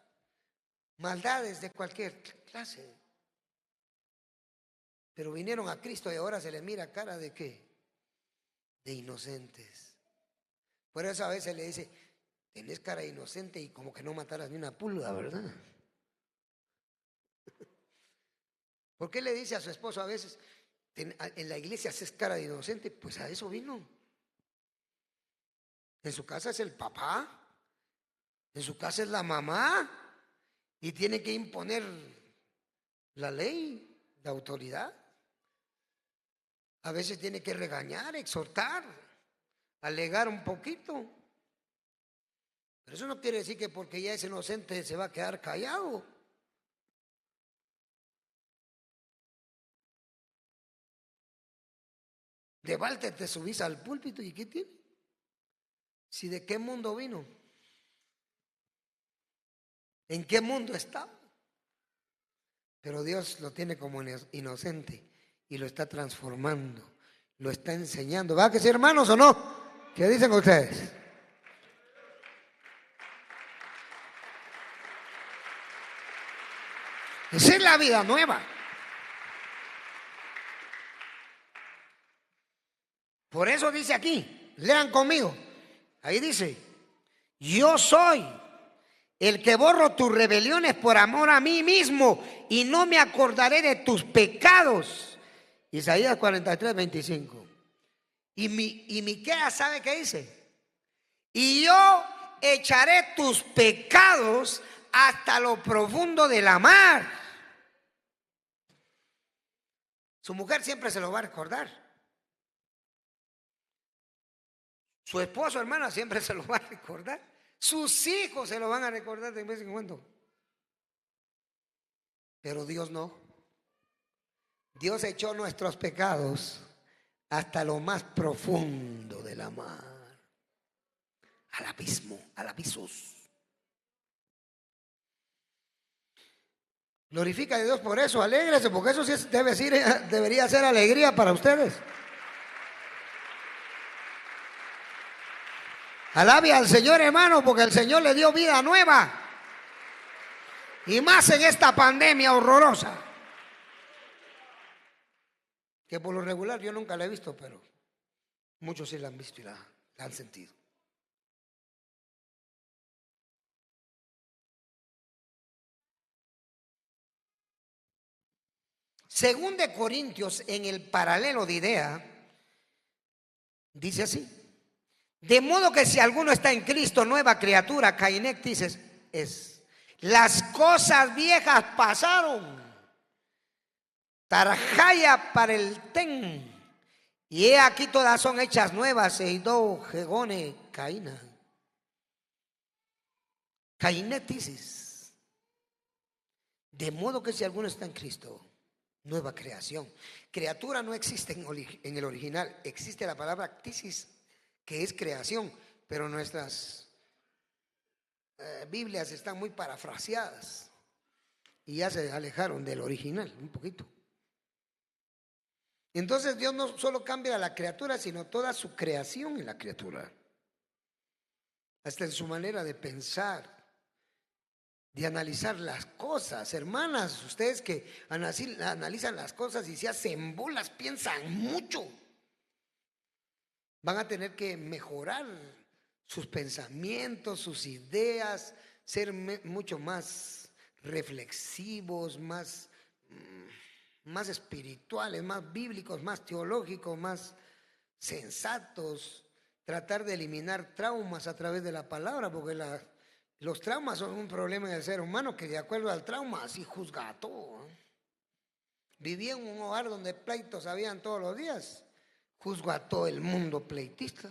maldades de cualquier clase. Pero vinieron a Cristo y ahora se les mira cara de ¿qué? De inocentes. Por eso a veces le dice, tenés cara de inocente y como que no mataras ni una pulga, ¿verdad? ¿Por qué le dice a su esposo a veces, en la iglesia haces cara de inocente? Pues a eso vino. En su casa es el papá, en su casa es la mamá y tiene que imponer la ley, la autoridad. A veces tiene que regañar, exhortar, alegar un poquito. Pero eso no quiere decir que porque ya es inocente se va a quedar callado. De balde te subís al púlpito y ¿qué tiene? Si de qué mundo vino, en qué mundo está. Pero Dios lo tiene como inocente y lo está transformando, lo está enseñando. ¿Va a que sí, hermanos, o no? ¿Qué dicen ustedes? Esa es la vida nueva. Por eso dice aquí, lean conmigo. Ahí dice, yo soy el que borro tus rebeliones por amor a mí mismo y no me acordaré de tus pecados. Isaías 43, 25. Y Miqueas, ¿sabe qué dice? Y yo echaré tus pecados hasta lo profundo de la mar. Su mujer siempre se lo va a recordar. Su esposo, hermana, siempre se lo va a recordar. Sus hijos se lo van a recordar de vez en cuando. Pero Dios no. Dios echó nuestros pecados hasta lo más profundo de la mar. Al abismo, al abismos. Glorifica a Dios por eso, alégrese, porque eso sí debería ser alegría para ustedes. Alabe al Señor, hermano, porque el Señor le dio vida nueva. Y más en esta pandemia horrorosa. Que por lo regular yo nunca la he visto, pero muchos sí la han visto y la han sentido. Según de Corintios, en el paralelo de idea, dice así. De modo que si alguno está en Cristo, nueva criatura, Cainectis es. Las cosas viejas pasaron. Tarjaya para el ten. Y he aquí todas son hechas nuevas. Eidó, Gegone, Caína. Cainectis. De modo que si alguno está en Cristo, nueva creación. Criatura no existe en el original. Existe la palabra ctisis, que es creación, pero nuestras Biblias están muy parafraseadas y ya se alejaron del original un poquito. Entonces Dios no solo cambia a la criatura, sino toda su creación en la criatura, hasta en su manera de pensar, de analizar las cosas. Hermanas, ustedes que analizan las cosas y se hacen bolas, piensan mucho. Van a tener que mejorar sus pensamientos, sus ideas, ser mucho más reflexivos, más espirituales, más bíblicos, más teológicos, más sensatos. Tratar de eliminar traumas a través de la palabra, porque los traumas son un problema del ser humano que de acuerdo al trauma así juzga a todo. Viví en un hogar donde pleitos habían todos los días. Juzgo a todo el mundo pleitista.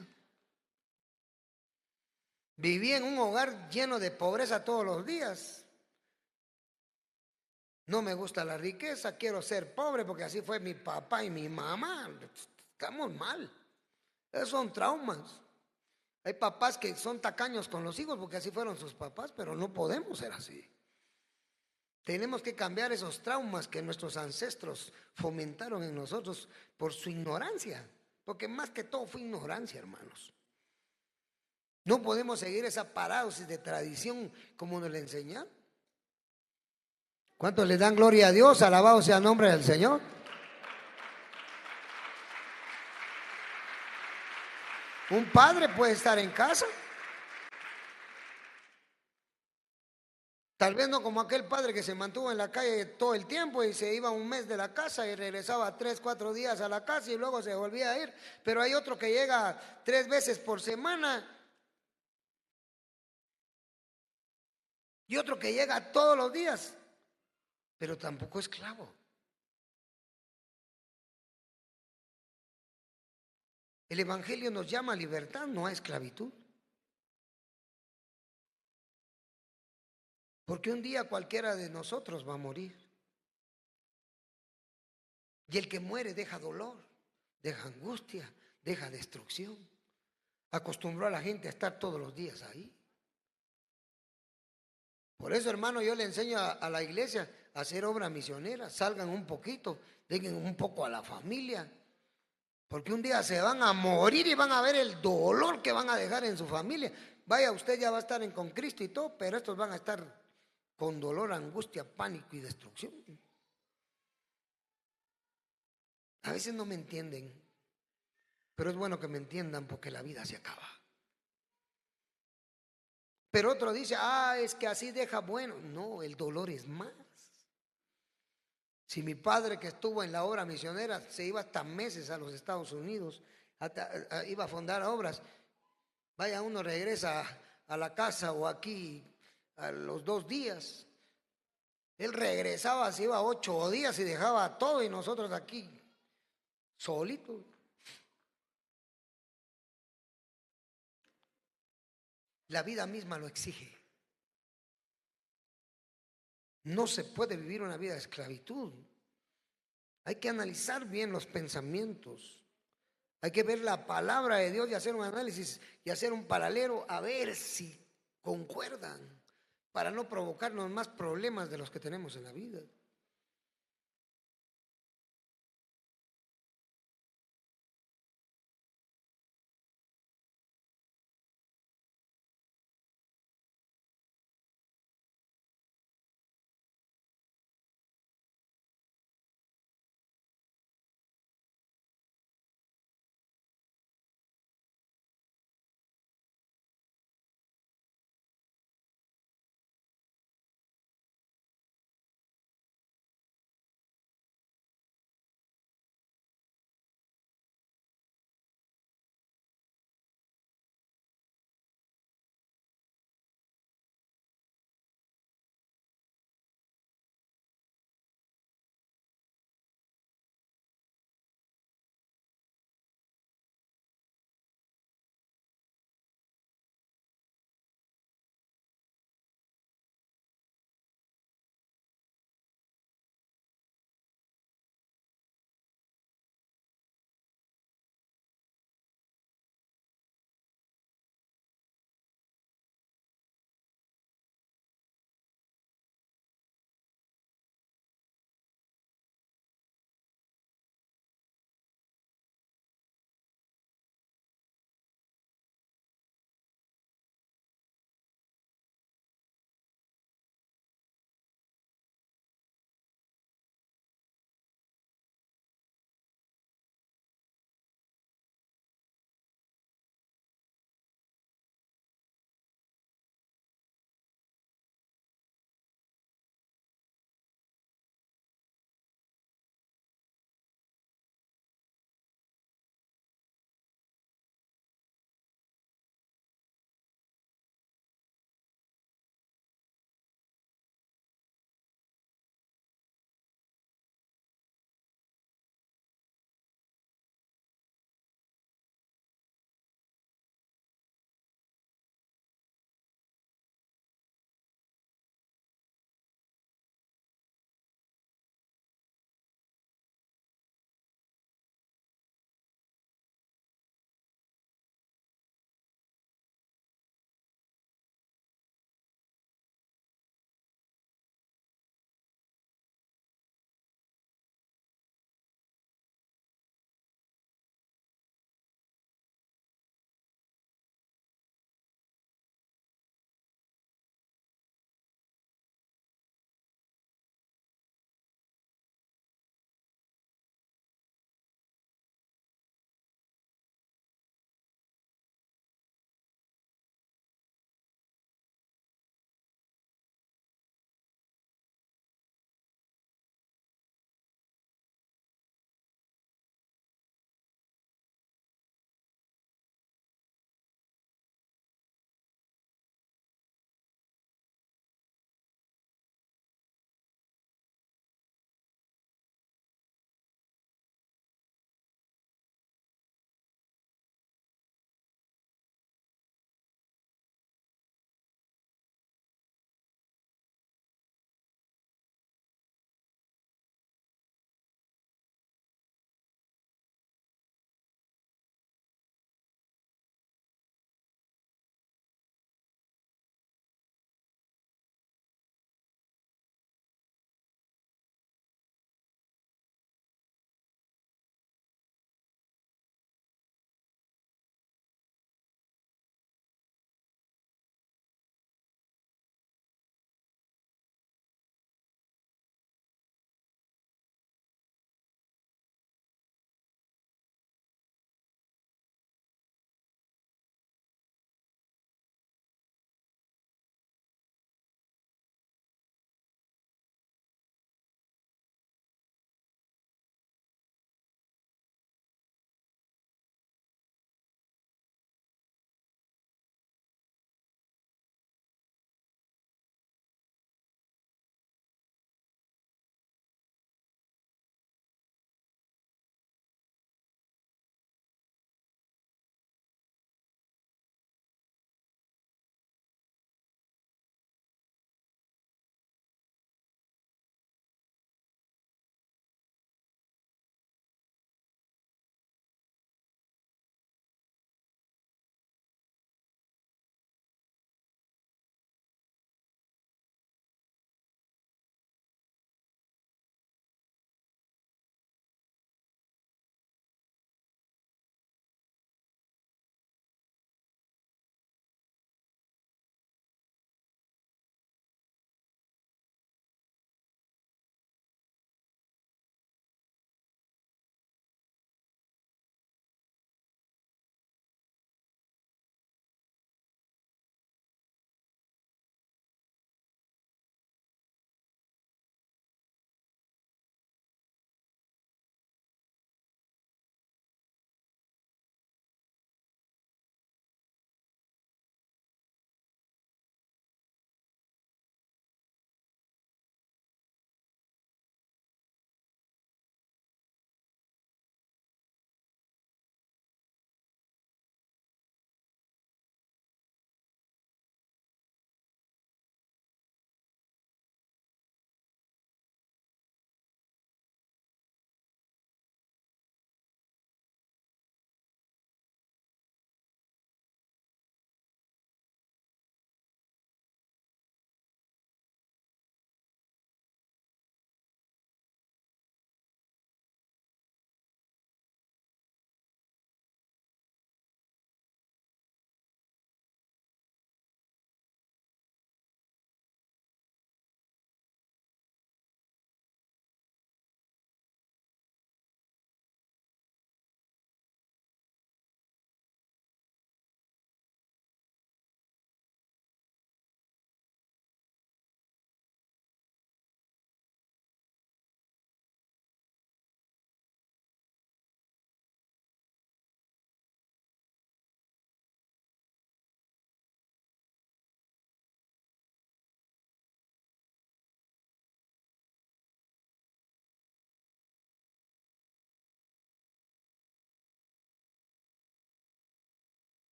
Viví en un hogar lleno de pobreza todos los días. No me gusta la riqueza, quiero ser pobre porque así fue mi papá y mi mamá. Estamos mal. Esos son traumas. Hay papás que son tacaños con los hijos porque así fueron sus papás, pero no podemos ser así. Tenemos que cambiar esos traumas que nuestros ancestros fomentaron en nosotros por su ignorancia, porque más que todo fue ignorancia, hermanos. No podemos seguir esa parálisis de tradición como nos la enseñan. ¿Cuántos le dan gloria a Dios? Alabado sea el nombre del Señor. Un padre puede estar en casa. Tal vez no como aquel padre que se mantuvo en la calle todo el tiempo y se iba un mes de la casa y regresaba 3, 4 días a la casa y luego se volvía a ir. Pero hay otro que llega 3 veces por semana y otro que llega todos los días, pero tampoco esclavo. El Evangelio nos llama a libertad, no a esclavitud. Porque un día cualquiera de nosotros va a morir. Y el que muere deja dolor, deja angustia, deja destrucción. Acostumbró a la gente a estar todos los días ahí. Por eso, hermano, yo le enseño a la iglesia a hacer obra misionera. Salgan un poquito, dejen un poco a la familia. Porque un día se van a morir y van a ver el dolor que van a dejar en su familia. Vaya, usted ya va a estar con Cristo y todo, pero estos van a estar con dolor, angustia, pánico y destrucción. A veces no me entienden, pero es bueno que me entiendan porque la vida se acaba. Pero otro dice, es que así deja bueno. No, el dolor es más. Si mi padre, que estuvo en la obra misionera, se iba hasta meses a los Estados Unidos, iba a fundar obras, vaya, uno regresa a la casa o aquí a los 2 días. Él regresaba, se iba 8 días y dejaba todo y nosotros aquí solitos. La vida misma lo exige. No se puede vivir una vida de esclavitud. Hay que analizar bien los pensamientos. Hay que ver la palabra de Dios y hacer un análisis y hacer un paralelo a ver si concuerdan para no provocarnos más problemas de los que tenemos en la vida.